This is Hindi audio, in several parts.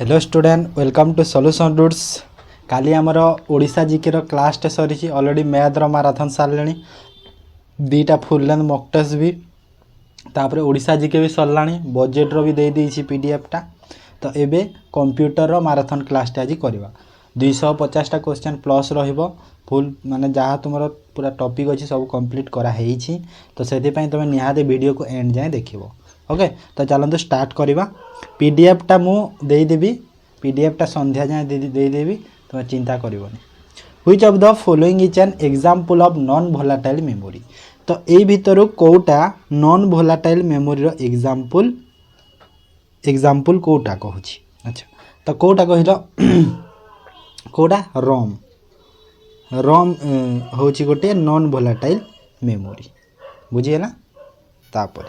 Hello student welcome to solution roots. काली आमर ओडिशा जीके रो क्लास टे सरी ऑलरेडी मैथ रो मैराथन सारे दीटा फुल लेंथ मॉक टेस्ट भी तापर ओडिशा जीके भी सरलानी बजेट रो भी दे देछि पीडीएफ टा। तो एबे कंप्यूटर रो मैराथन क्लास टे आज करवा 250 टा क्वेश्चन प्लस रहिबो फुल माने जहाँ तुमरो पूरा टॉपिक अछि सब कंप्लीट करा हेछि। तो सेति पई तुम निहाते वीडियो को एंड जाए देखिबो। ओके तो चलते स्टार्ट करवा। पीडीएफ टा मु दे देबी पीडीएफ टा संध्या जाए दे देबी तुम चिंता करबोनी। Which of the following is an example of non volatile memory. तो ए भितर कोटा नॉन वोलेटाइल मेमोरी रो एग्जांपल कोटा कहूची। अच्छा तो कोटा कहिलो कोटा रोम होची गोटे नॉन वोलेटाइल मेमोरी बुझीला। तापर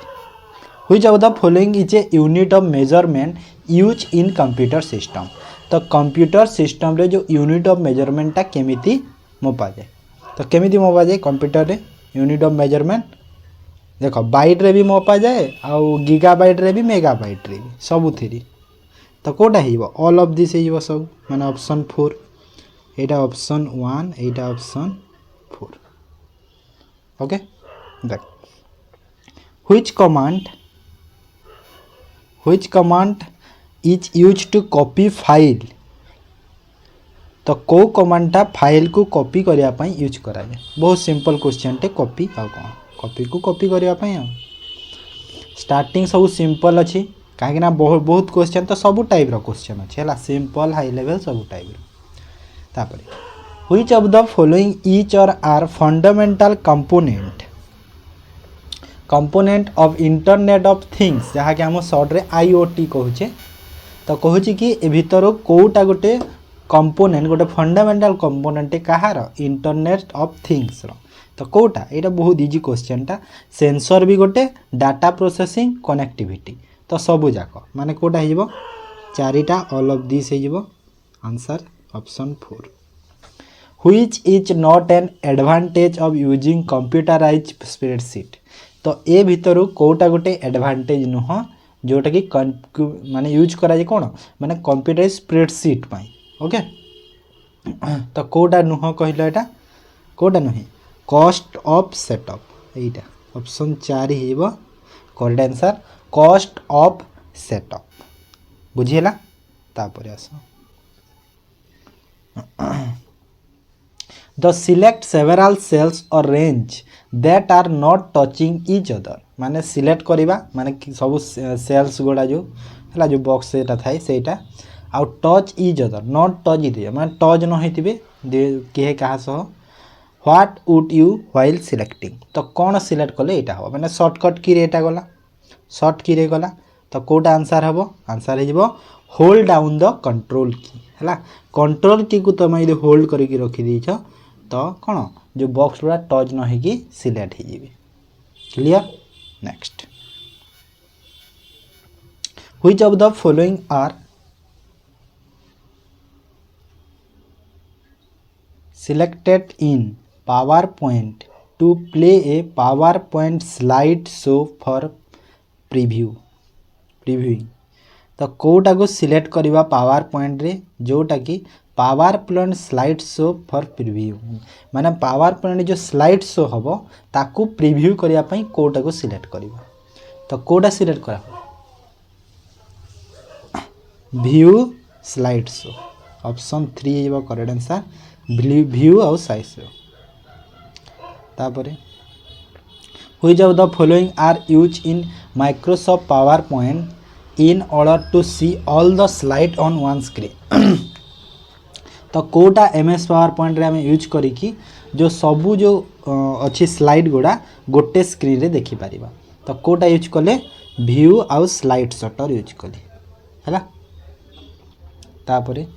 which of the following is a unit of measurement use in computer system. तो कंप्यूटर सिस्टम रे जो यूनिट ऑफ मेजरमेंट टा केमिति मोपा जाए। तो केमिति मोपा जाए कंप्यूटर रे यूनिट ऑफ मेजरमेंट देखो बाइट रे भी मोपा जाए आउ गीगाबाइट रे भी मेगाबाइट रे भी सबुथिरी। तो कोटा हिबो ऑल ऑफ दिस हिबो सब माने ऑप्शन 4 एटा ऑप्शन 1 एटा ऑप्शन 4। ओके देख which command is use to copy file. तो को कमांड टा फाइल को कॉपी करिया पई यूज करा जाए। बहुत सिंपल क्वेश्चन टे कॉपी आ कोन कॉपी को कॉपी करिया पई आ स्टार्टिंग सब सिंपल अछि काहे ना बहुत क्वेश्चन तो सब टाइप रो क्वेश्चन अछि हला सिंपल हाई लेवल सब टाइप रो। तापर which of the following each or are fundamental component of internet of things जहाँ कि हम शॉर्ट रे आईओटी कहूचे। तो कहूची कि ए भितर कोटा गोटे कंपोनेंट गोटे फंडामेंटल कंपोनेंट कहार इंटरनेट ऑफ थिंग्स रो। तो कोटा एटा बहुत इजी क्वेश्चन टा सेंसर भी गोटे डाटा प्रोसेसिंग कनेक्टिविटी। तो सबु जाक माने कोटा हिजबो चारिटा ऑल ऑफ दिस हिजबो answer option 4। Which is not an advantage of using computerised spreadsheet. तो ए भितर कोटा गोटे एडवांटेज नुह जोटा कि माने यूज करा जे कोन माने कंप्यूटर स्प्रेडशीट पाई। ओके तो कोटा नुह कहलो एटा कोटा नुहे कॉस्ट ऑफ सेटअप एटा ऑप्शन 4 हिबो correct answer cost of setup बुझिला। तापर आसो the select several cells or range that are not touching each other. माने सिलेक्ट करिबा माने सब सेल्स गोडा जो हला जो बॉक्स सेटा थाई सेटा आउ touch each other not touch etch माने टच न होइतिबे के कहा सह what would you while selecting. तो कौन सिलेक्ट कले एटा हो माने शॉर्टकट की रेटा गला शॉर्ट की रे गला। तो कोटा आंसर हबो आंसर हिजबो hold down the control key हला कंट्रोल की को तुम यदि होल्ड करके रखी देछ तो कौन जो बॉक्स पूरा टच न होगी सिलेक्ट हो जाए। Clear next which of the following are selected in PowerPoint to play a PowerPoint slide show for previewing. तो कोटा को सिलेक्ट करवा पावर पॉइंट रे जोटा कि power point slide show for preview माने पावर पॉइंट जो स्लाइड शो हबो ताकू प्रीव्यू करिया पई कोटा को सिलेक्ट करबो। तो कोटा सिलेक्ट करा व्यू स्लाइड शो ऑप्शन 3 हिबो करेक्ट आंसर व्यू और स्लाइड शो। तापरे which of the following are use in Microsoft PowerPoint in order to see all the slide on one screen. तो कोटा एमएस पावर पॉइंट रे हम यूज करी जो सबू जो अच्छी स्लाइड गुड़ा गोटे स्क्रीन रे देखि पारिबा। तो कोटा यूज कले व्यू आउ स्लाइड शटर यूज कले हैला। तापरे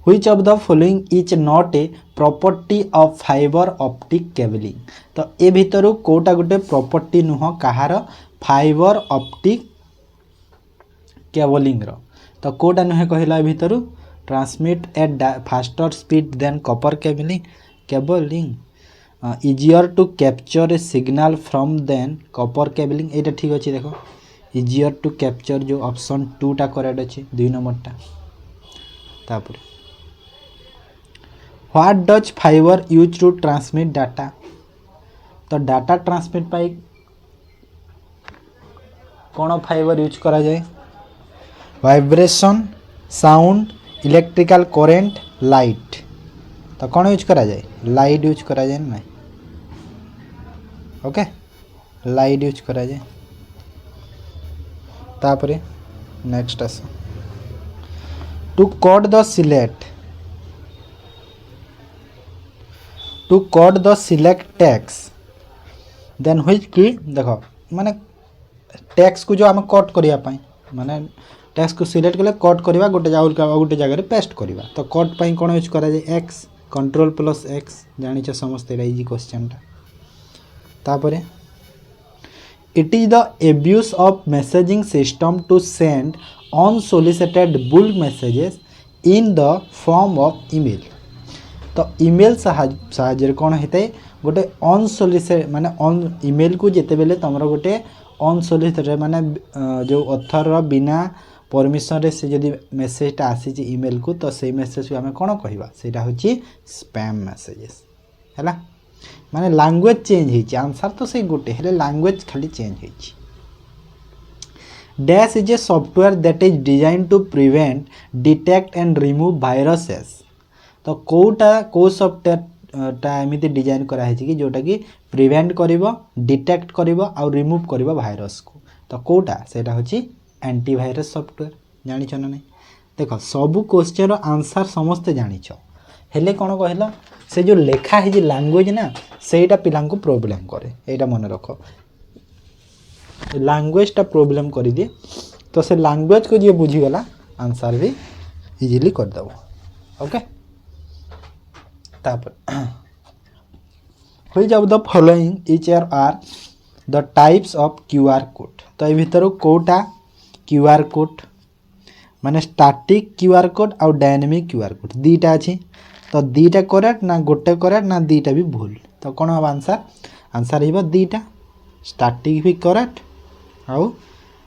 which of the following is not a property of fibre optic cabling. तो ए भितर कोटा गोटे प्रॉपर्टी नुह कहार फाइबर ऑप्टिक केबलिंग रो। तो कोटा नुहे कहला भितर transmit at faster speed than copper cabling easier to capture a signal from than copper cabling. एटा ठीक अछि देखो इजियर टू कैप्चर जो ऑप्शन 2 टा करेक्ट अच्छे 2 नंबर टा तापर what does fibre use to transmit data तो डाटा ट्रांसमिट पाई कौन फाइबर यूज करा जाए vibration sound electrical current light तो कौन यूज करा जाए लाइट यूज करा जाए ना ओके लाइट यूज करा जाए तापरे next as to code the select to code the select text then which key देखो माने टैक्स को जो आम कट करने माने टैक्स को सिलेक्ट कले कट करवा गोटे जगह पेस्ट करवा तो कट पाई कौन यूज करा जाए एक्स कंट्रोल प्लस एक्स जानिछ समस्ते इजी क्वेश्चन तापरे it is the abuse of messaging system to send unsolicited bulk messages in the form of email तो ईमेल साहाଯ୍य कौन होता है गोटे अनसोलिसिटेड माने ईमेल को जिते बेले तुम गोटे अनसोलिसिटेड माने जो ऑथर बिना परमिशन रे से जदि मेसेजटा आसी ईमेल को तो से मेसेज को आम कौन कहवा सेटा होची स्पैम मेसेजेस हैला माने लैंग्वेज चेंज होची आंसर तो से गोटे हेले लैंग्वेज खाली चेंज होची dash is a software that is design to prevent detect and remove viruses तो कोटा को सॉफ्टवेयर टा एमिति डिजाइन करा है कि जोटा कि प्रिवेंट करिवो डिटेक्ट करिवो और रिमूव करिवो वायरस को तो कोटा सेटा होची एंटीवायरस सॉफ्टवेयर जानिछ ना नहीं देखो सबु क्वेश्चन रो आंसर समस्त जानिछ हेले कोन कहला से जो लेखा है लैंग्वेज ना सेटा पिलां को प्रॉब्लम करे एटा मन रखो लैंग्वेज टा प्रॉब्लम कर दिए तो से लैंग्वेज को जे बुझी गला आंसर भी इजीली कर दबो ओके तापर which of the following is are the types of QR code तो ए भीतर कोटा क्यूआर कोड माने स्टैटिक क्यूआर कोड और डायनामिक क्यूआर कोड दीटा अछि तो दीटा करेक्ट ना गोटे करेक्ट ना दीटा भी भूल तो कौन हम आंसर आंसर हिबो दीटा स्टैटिक भी करेक्ट और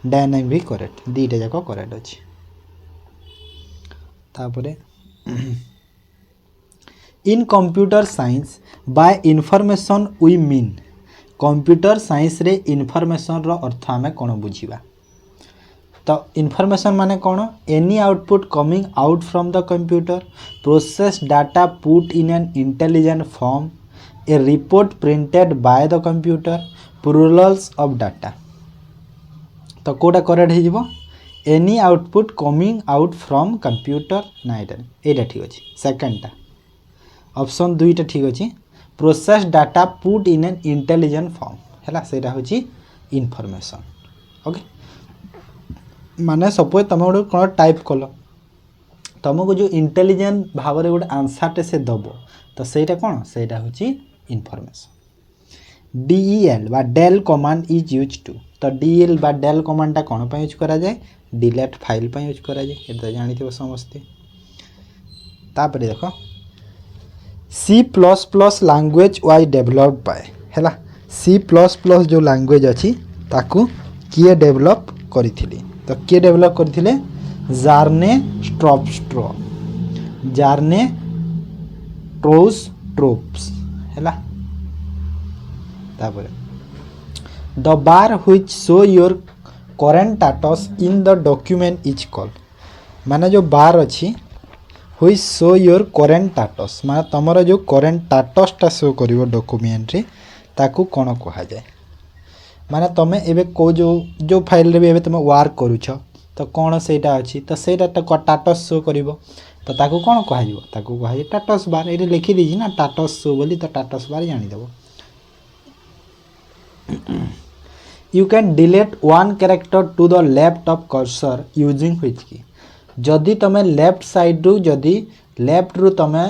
डायनामिक भी करेक्ट दीटा जाक करेक्ट अछि तापरे in computer science by information we mean computer science रे इनफॉरमेशन रो अर्थ हमें कौन बुझीबा तो इनफॉरमेशन माने कौन any output coming out from the computer process data put in an intelligent form a report printed by the computer plurals of data तो कोटा करेक्ट हो जिवो any output coming out from computer ना एटा ठीक अछि सेकंडटा ऑप्शन 2टा ठीक अछि process data put in an intelligent form हैला सेटा होछि इनफॉरमेशन ओके माने सपोज तुम गोटे कौन टाइप कल तुमको जो इंटेलिजेंट भाव में गोटे आंसरटे से दब तो सहीटा कौन सहीटा हूँ इनफॉरमेशन DEL बा del command is use to तो DEL बा डेल कमांडटा कौन यूज करा जाए डिलीट फाइल पर यूज करा जाए ये तो जानते समस्ते तापर देख C++ language was developed by हैला C++ जो लैंग्वेज अच्छी ताकू किए डेवलप करिथिली तो किए डेवलप करथिले जार्ने स्ट्रॉपस्ट्रो जार्ने ट्रोप्स हैला तापर the bar which show your current status in the document is called माने जो बार अच्छी which show your current status माने तमरो जो करंट स्टेटसटा शो करिवो डॉक्यूमेंट रे ताकू कोन कहा जाए माने तमे एबे को जो फाइल रे एबे तमे वर्क करूछ तो कौन सेटा अच्छी तो सेटा स्टेटस शो करिवो तो ताकू कोन कहा जिवो ताकू कहा स्टेटस बार एरे लिखि दीजी ना स्टेटस शो बोली तो स्टेटस बार जानि देबो you can delete one character to the left of cursor using which key जदि तमे लेफ्ट साइड रु जदि लेफ्ट रु तमे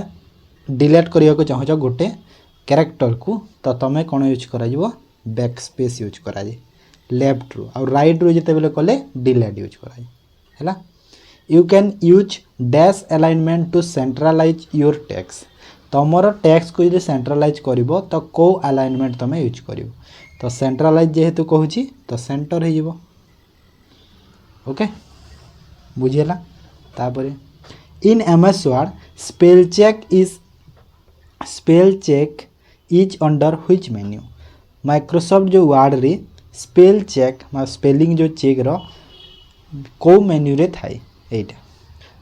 डिलीट करिया को चाहो गोटे कैरेक्टर को तो तमे कोन यूज करा जिवो बैक स्पेस यूज करा जे लेफ्ट रु और राइट रु जते बेले कले डिलीट यूज करा जे हैला you can use dash alignment to centralize your text तमर टेक्स्ट को यदि सेंट्रलाइज करिवो तो को अलाइनमेंट तमे यूज करिवो तो सेंट्रलाइज जेहेतु कहूची तो सेंटर हो जिवो ओके बुझीगला। तापर in MS Word spell check is under which menu. Microsoft जो वर्ड रे स्पेल चेक स्पेलिंग जो चेक रो को मेन्यू रे थाए एटा।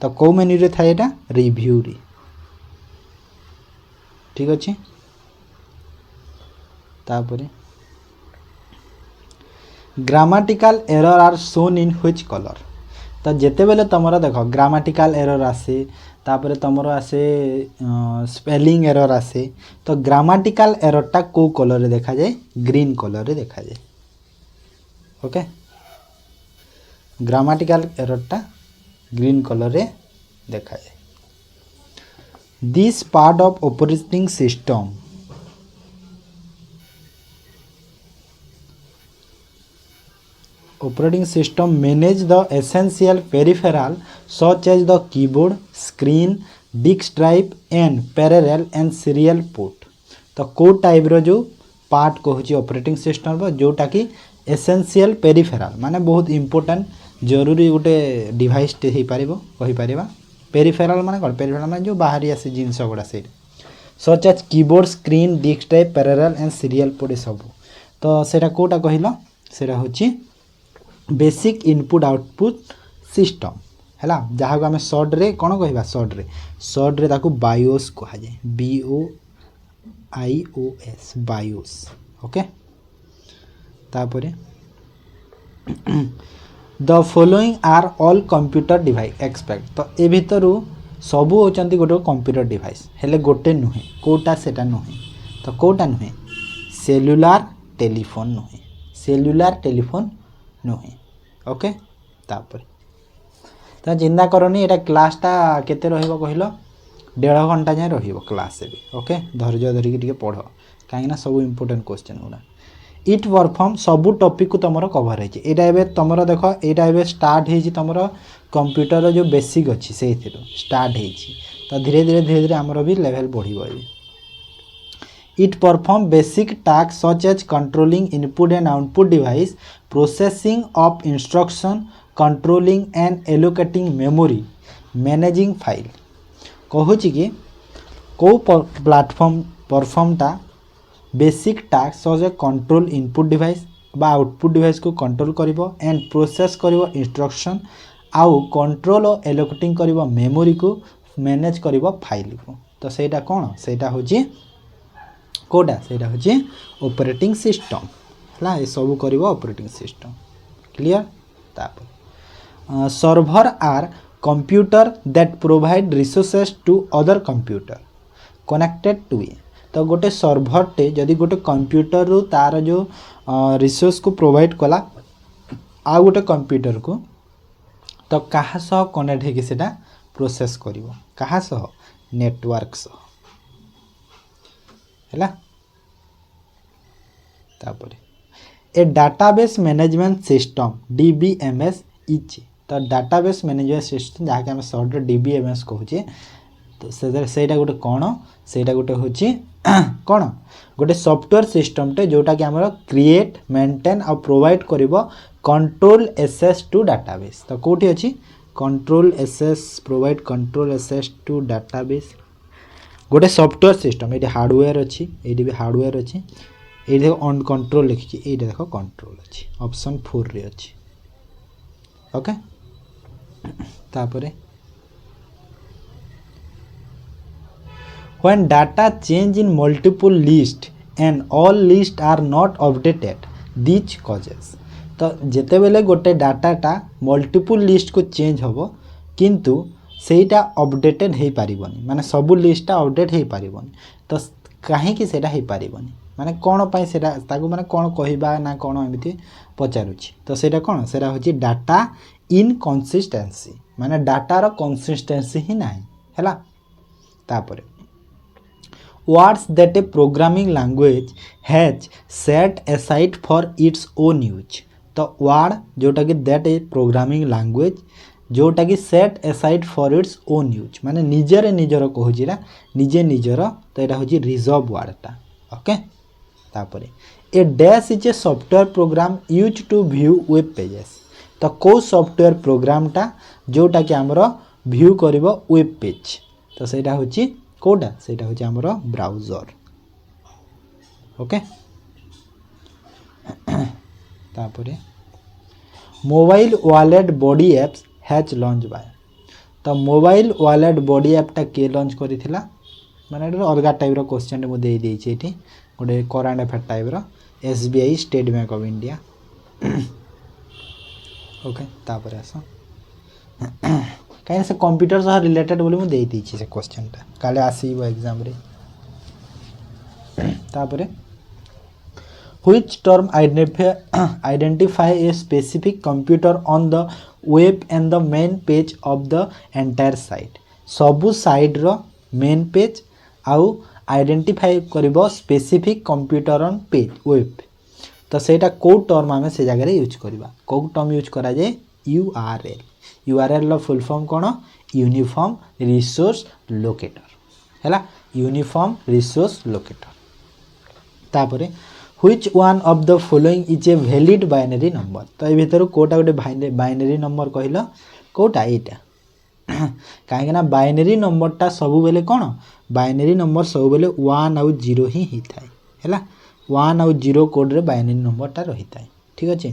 तो को मेन्यू रे थाए एटा रिव्यू रे। ठीक अच्छे। तापर grammatical error are shown in which colour. तो जिते बेले तुमर देख ग्रामाटिकल एरर आसे तापर तुमर आसे स्पेलिंग एरर आसे तो ग्रामाटिकल एररटा को कलर रे देखा जाए ग्रीन कलर रे देखा जाए। ओके ग्रामाटिकल एररटा ग्रीन कलर रे देखा जाए। This part of operating system manage the essential peripheral such as the keyboard, screen, disk drive and parallel and serial port। तो को टाइप रो जो पार्ट कहूँ ऑपरेटिंग सिस्टम रो जोटा कि एसेंशियल पेरिफेराल माने बहुत इंपोर्टेंट जरूरी गोटे डिवाइस टे कही पारिबा। पेरिफेराल माने कौन पेरिफेराल माने जो बाहरी आसे जिनस गुड़ा से such as keyboard, screen, disk drive, parallel and serial port सब। तो सेटा कोटा कहिलो सेटा होची बेसिक इनपुट आउटपुट सिस्टम हैला जहाँ को आम सर्ट रे कौन कहवा सर्ट रे ताकू बायोस कहा जाए BIOS बायोस। ओके तापरे the following are all computer device expect. तो ए भितर सबू होचंती गोटे कंप्यूटर डिवाइस हेले गोटे नुहे कोटा सेटा नुहे। तो कोटा नुहे सेल्युलर टेलीफोन नुहे सेल्युलर टेलीफोन नुहे। ओके तापर तो चिंता करनी एटा क्लासटा केते रहिबो कहिलो 1.5 घंटा जाए रहिबो क्लास भी। ओके धैर्य धरिकी टिके पढ़ कहीं सब इंपोर्टेंट क्वेश्चन गुड़ा इट परफॉर्म सबू टॉपिक को तुम कवर है। यहाँ तुम देख यहाँ स्टार्ट हो तुम कंप्यूटर जो बेसिक अच्छी से स्टार्ट हो तो धीरे धीरे आमर भी लेवल बढ़। It perform basic task such as controlling input and output device, processing of instruction, controlling and allocating memory, managing file. कहूँ कि कौ प्लाटफॉर्म परफॉर्मटा बेसिक टास्क सच ए कंट्रोल इनपुट डिवाइस बा आउटपुट डिवाइस को कंट्रोल करिवो एंड प्रोसेस करिवो इंस्ट्रक्शन आउ कंट्रोल और एलोकेटिंग करिवो मेमोरी को मैनेज करिवो फाइल को। तो सेटा कौन सेटा होची कोडा सेटा होची ऑपरेटिंग सिस्टम हला ए सब करिवो ऑपरेटिंग सिस्टम। क्लियर। तापर server are computer that provide resources to other computer connected to a. तो गोटे सर्वर टे जदि गोटे कंप्यूटर रू तार जो रिसोर्स को प्रोवाइड कला आ गोटे कंप्यूटर को तो कहा सह कनेक्ट है कि सेटा प्रोसेस करिवो कहा सह नेटवर्क सह हैला। तापर a database management system DBMS इच। तो डाटाबेस मैनेजमेंट सिस्टम जहाँ कि आम सर्ट DBMS कहूचे तो सेटा गोटे कौन सेटा गोटे होची कौन गोटे सॉफ्टवेयर सिस्टम टे जोटा कि आमर क्रिएट मेंटेन और प्रोवाइड करिवो कंट्रोल एक्सेस टू डाटाबेस। तो कोठी अछि control access provide control access to database गोटे सॉफ्टवेयर सिस्टम। ये हार्डवेयर अच्छी ये भी हार्डवेयर अच्छी ये देख ऑन कंट्रोल लिखी ये देख कंट्रोल अच्छी ऑप्शन 4 रे अच्छी। ओके तापरे when data change in multiple list and all list are not updated these causes। तो जेते बेले गोटे डाटाटा मल्टीपल लिस्ट को चेंज होबो किंतु सेटा अपडेटेड हो पारिबनी माने सब लिस्टटा अपडेट हो पारिबनी। तो कहीं कि सेटा हो पारिबनी माने कोन पई सेटा ताको माने कोन कहिबा ना कोन एमिति पचारुछि। तो सेटा कोन सेटा होछि डाटा इनकन्सिस्टेंसी माने डाटा रो कंसिस्टेंसी ही नाही हैला। तापरे words that a programming language has set aside for its own use। तो word जोटा कि that a programming language जोटा कि set aside for its own use माने निजरे निजर कहूजिरा निजे निजर तो एटा होजी रिजर्व वर्ड टा। ओके तापरे a dash is a software program used to view web pages. तो कौ सॉफ्टवेयर प्रोग्रामटा जोटा कि आमर व्यू करिवो वेब पेज तो सेटा होची कोडा सेटा होची आमर ब्राउजर ओके तापरे mobile wallet body apps has launch by तो मोबाइल वॉलेट बॉडी एपटा के लॉन्च करिथिला माने अलग टाइप रो क्वेश्चन मु दे देछि एठी गोटे करंट अफेयर टाइप रो SBI State Bank of India okay तापरे आस कहीं से कंप्यूटर सह रिलेटेड बोली मु दे देछि से क्वेश्चनटा काले आसीबो एग्जाम रे तापरे which term identify a specific computer on the web and the main page of the entire site सबु साइड रो मेन पेज आउ आइडेंटिफाई करिवो specific computer on page web तो सेटा को टर्म आमे से जगह यूज करबा को टर्म यूज करा जाय यूआरएल लो फुल फॉर्म कोन यूनिफॉर्म रिसोर्स लोकेटर हैला यूनिफॉर्म रिसोर्स लोकेटर तापरे which one of the following is a valid binary number तो ए भीतर कोटा गोटे बाइनरी नंबर कहलो कोटा एटा काहे ना बाइनरी नंबरटा सब बेले कोन बाइनरी नंबर सब बेले 1 आउ 0 ही हिथाय हैला 1 आउ 0 कोड रे बाइनरी नंबरटा रहिताय ठीक अछि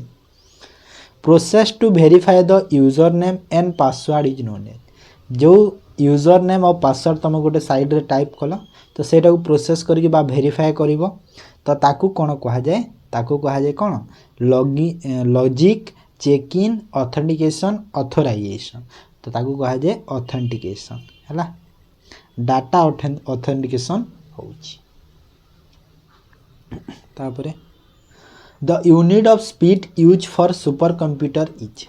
process to verify the user name and password is known as जो यूजर नेम और पासवर्ड तुम गोटे साइड रे टाइप कलो तो सेटा को प्रोसेस करके बा वेरीफाई करिवो तो ताकू कोन कहा जाए ताकू कहा जाए कोन logic check in authentication authorization तो ताकू कहा जाए ऑथेंटिकेशन हैला डाटा ऑथेंटिकेशन होची तापरे the unit of speed use for super computer is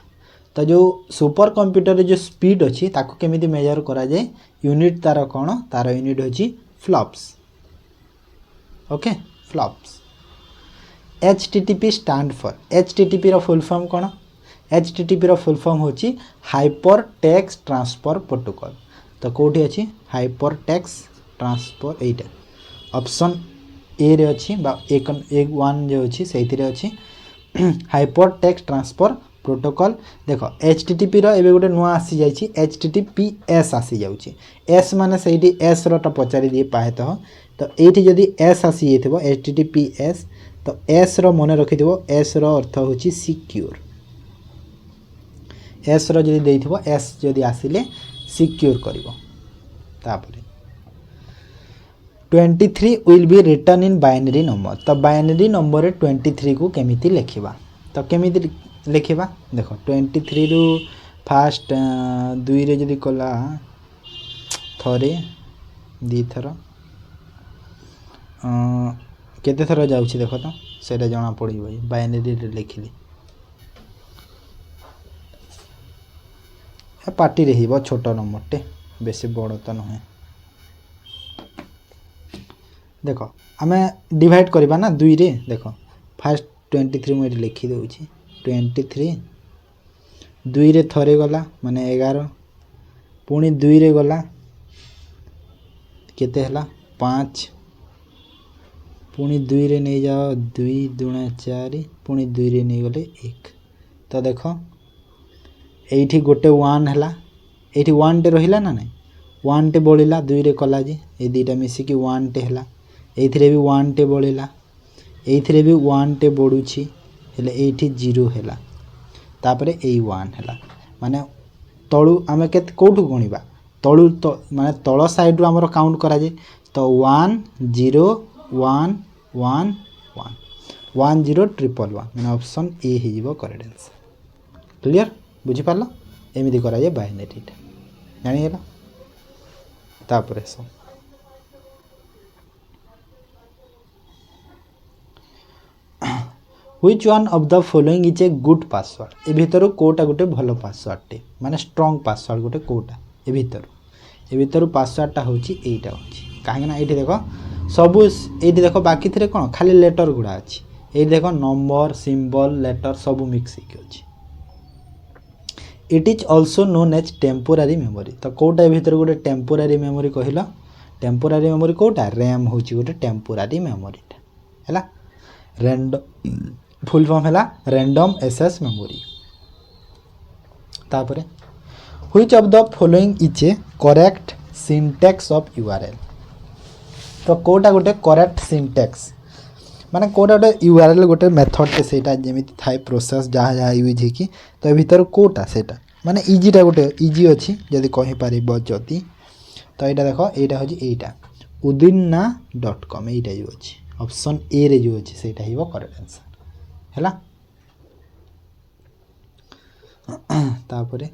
तो जो सुपर कंप्यूटर जो स्पीड अच्छी ताकू केमिति मेजर करा जाए यूनिट तार कोन तार यूनिट होची flops okay flops HTTP stand for HTTP रो फुल फॉर्म कोन HTTP रो फुल फॉर्म होची हाइपर टेक्स्ट ट्रांसफर प्रोटोकॉल तो कोठी अछि हाइपर टेक्स्ट ट्रांसफर एटा ऑप्शन ए रे अछि बा एक वन जो अछि सेति रे अछि हाइपर टेक्स्ट ट्रांसफर प्रोटोकॉल देखो HTTP रो एबे गोटे नुआ आसी जाइछि HTTPS आसी जाउछि S माने सेठी S रो टा पचारि दिए पाए तो एठी जदी S आसी जेथिबो HTTPS तो S रो मने रखिथिबो S रो अर्थ होछि सिक्योर S रो जदी देथिबो S जदी आसीले सिक्योर करिवो तापरे 23 will be written in binary number तो बाइनरी नंबर 23 को केमिति लिखिबा तो केमिति लिखिबा देखो 23 रु फास्ट 2 रे जदी कला थरे दी थरा केते थर जाउछि देखो तो सेटा जणा पड़िबो बाइनरी रे लिखिली ए पार्टी रे हिबो छोटो नंबर टे बेसी बड़ तो नहे देखो आमे डिवाइड करबा ना 2 रे देखो फास्ट 23 में लिखि दउछि 23 2 रे थरे गला माने 11 पुनी 2 रे गला केते हला 5 पुनी 2 रे नहीं जाओ 2 दुना 4 पुनी 2 रे नहीं गले 1 तो देखो एठी गोटे 1 हला एठी 1 टे रहिला ना नहीं 1 टे बोलिला 2 रे कला जे ए दीटा मिसी कि 1 टे हला एथिरे भी 1 टे बोलिला एथिरे भी 1 टे बोडुछि हेले एठी 0 हला तापरे ए 1 हला माने तळु आमे केत कोठु गणिबा तळु तो माने तळ साइड रो हमरो काउंट करा जे तो 1 0 1 1 1 1 0 ट्रिपल 1 मैंने ऑप्शन ए ही जीवो करेक्ट आंसर क्लियर बुझी पालो एमिति करा जे बाइनरी टा जानि गेला तापरे सो which one of the following is a good password ए भीतर कोटा गोटे भलो पासवर्ड टे माने स्ट्रांग पासवर्ड गोटे कोटा ए भीतर पासवर्ड टा होची एटा होची काहे ना एठी देखो सब ये देखो बाकी थे कौन खाली लेटर गुड़ा अच्छी ये देखो नंबर सिंबल लेटर सब मिक्स होगी it is also known as temporary memory तो कौटा भीतर गोटे टेम्पोरारी मेमोरी कहल टेम्पोरारी मेमोरी कौटा रैम हूँ गोटे टेम्पोरारी मेमोरीटा है रैंडम फुल फॉर्म है रैंडम एक्सेस मेमोरी तापर which of the following is a correct syntax of URL. तो कोटा गोटे करेक्ट सिंटैक्स माने कोटा गोटे यूआरएल गोटे मेथड से जेमिति थाए प्रोसेस जहाँ जहाँ यूज होगी तो ये भीतर कोटा सेटा माने इजीटा गोटे इजी अच्छी जदि कहीपर जदि तो यहाँ देख यहाँ हूँ यहाँ udinna.com यहीटा जो अच्छी ऑप्शन ए रे जो अच्छी सेटा ही करेक्ट आंसर है। तापरे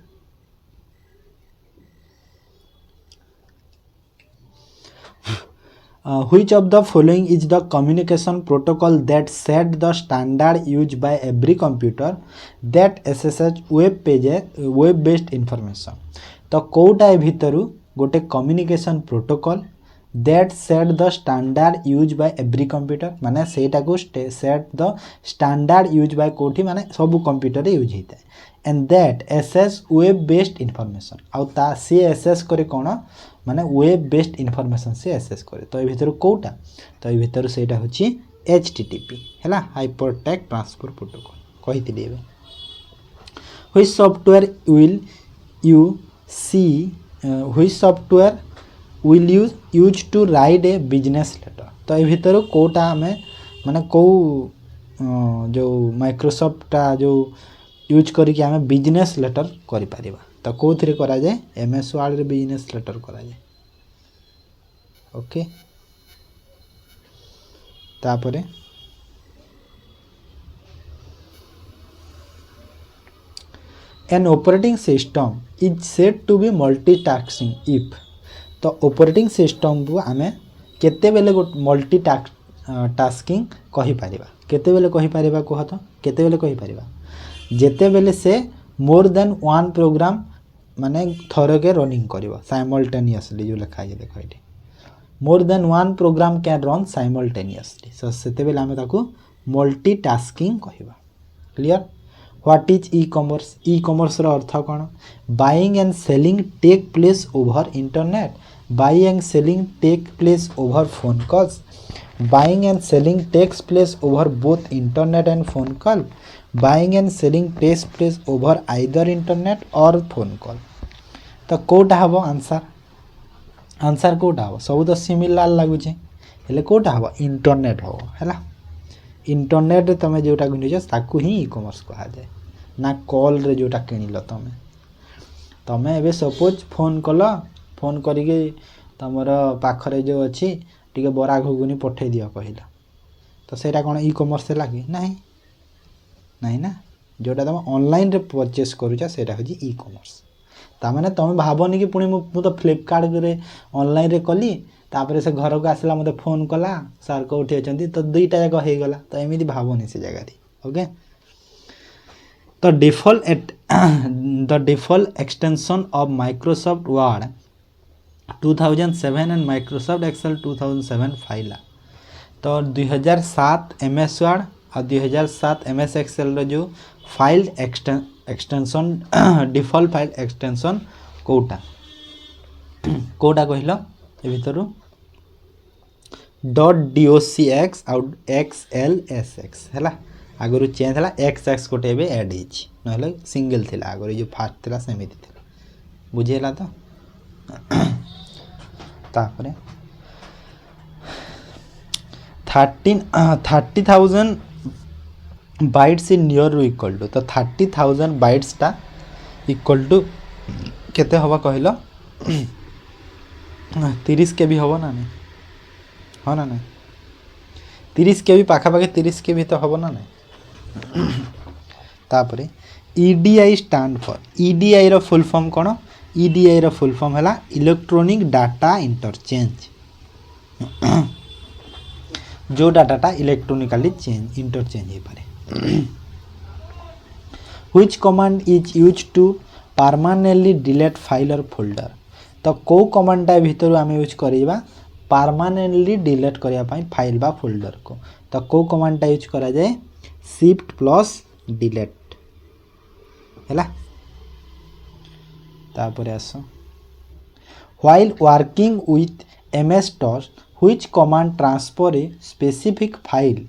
which of the following is the communication protocol that set the standard used by every computer that SSH web based information। तो कोटा भितरु गोटे communication protocol that set the standard used by every computer माने सेटा को set the standard used by कोठी माने सब कंप्यूटर रे यूज होता है and that SS web based information आउ ता सी SS करे कोन माने वेब बेस्ड इनफॉरमेशन से एक्सेस करे। तो ये भीतर कोटा तो ये भीतर सेटा होची HTTP हैला हाइपरटेक्स्ट ट्रांसफर प्रोटोकॉल कहिति देबे। Which software will you see which software will you use to write a business letter. तो ये भीतर कोटा हमें माने को जो माइक्रोसॉफ्ट जो यूज करिक आमे बिजनेस लेटर करि परिबा तो कौन करा जाए MS वर्ड रे बिजनेस लेटर करा जाए। ओके तापरे an operating system is said to be multitasking if. तो ऑपरेटिंग सिस्टम को आमे केते बेले मल्टी टास्किंग कहि परिबा केते बेले कहि परिबा कह तो केते बेले कहि परिबा जेते बेले से मोर देन वन प्रोग्राम माने थरके रनिंग करिवो साइमल्टेनियसली जो लिखा है देखो ये more than one program can run simultaneously so सेते बेले आमे ताकू मल्टीटास्किंग कहिबा। Clear. What is e commerce रो अर्थ कोन buying and selling take place over internet buying and selling take place over phone calls buying and selling takes place over both internet and phone call buying and selling takes place over either internet or phone call. तो कोटा हम आंसर कोटा हम सब तो सिमिलार लगुच हेले कोटा हम इंटरनेट हम है इंटरनेट तुम जोटा किनुच ताकू ही ई कॉमर्स कहा जाए ना कॉल रे जोटा किनिल तुम एबे सपोज फोन कल फोन करिके तुमर पाखरे जो अच्छी टी बरा घुगुनी पठे दियो कहला तो सेटा कौन ई कॉमर्स लगे नहीं नहीं ना जोटा तुम ऑनलाइन रे परचेस करूचा सेटा होजी ई कॉमर्स तामाने तुम भावनी कि पुणी मु तो फ्लिपकार्ट रे ऑनलाइन रे कली तापर से घर को आसला मते फोन कला सर कोठी अछंती तो दुईटा जाक हो गला तो एमिति भावनी से जगह रे। ओके तो the default extension of Microsoft Word 2007 and Microsoft Excel 2007 file तो 2007 MS वर्ड और 2007 MS एक्सेल रो जो file extension default file extension कोटा कोटा कहल ए भितर .docx आउट XLSX है आगु चेंज है XX गोटे एड हो सिंगल थी आगु जो फास्ट थी सेमती थी बुझेगा तो तापरे 30,000 बाइट्स इन नियर रु इक्वल टू तो 30,000 बाइट्स टा इक्वल टू केते हवा कहल 30 के भी हवा ना नहीं हाँ ना नहीं 30 के भी पाखापाखि 30 के भी तो हवा ना नहीं। तापरे EDI स्टैंड फॉर EDI रो फुल फॉर्म कौन EDI रो फुल फॉर्म है इलेक्ट्रॉनिक डाटा इंटरचेंज जो डाटा इलेक्ट्रोनिकली चेंज इंटरचेंज हो पारे। Which command is use to permanently delete file और फोल्डर तो कौ कमांडा भितर आम यूज करवा परमानेंटली डिलीट करने फाइल बा फोल्डर को तो कौ कमांडा यूज करा जाए शिफ्ट प्लस डिलीट है। तापर आस while working with MS DOS which command transfer a specific file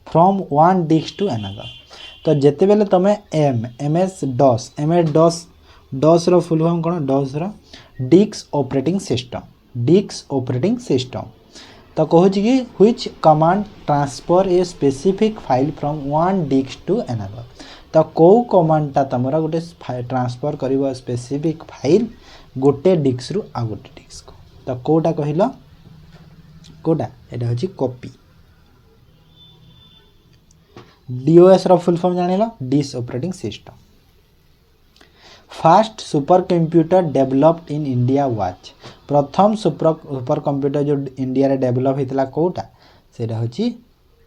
from one disk to another तो जिते बेले तुम MS DOS डस रो फुल फॉर्म कौन डस रो disk operating system disk operating system तो कहूँ कि which command transfer a specific file from one disk to another तो कौ कमांडटा तुमरा गोटे ट्रांसफर कर स्पेसिफिक फाइल गोटे डिस्क रु आ गोटे डिस्क तो कौटा कहल कौटा यहाँ हूँ कॉपी डीओएस रो फुल फॉर्म जान disc operating system fast super computer developed in India watch प्रथम सुपर कंप्यूटर जो इंडिया रे डेवलप होता कौटा से हूँ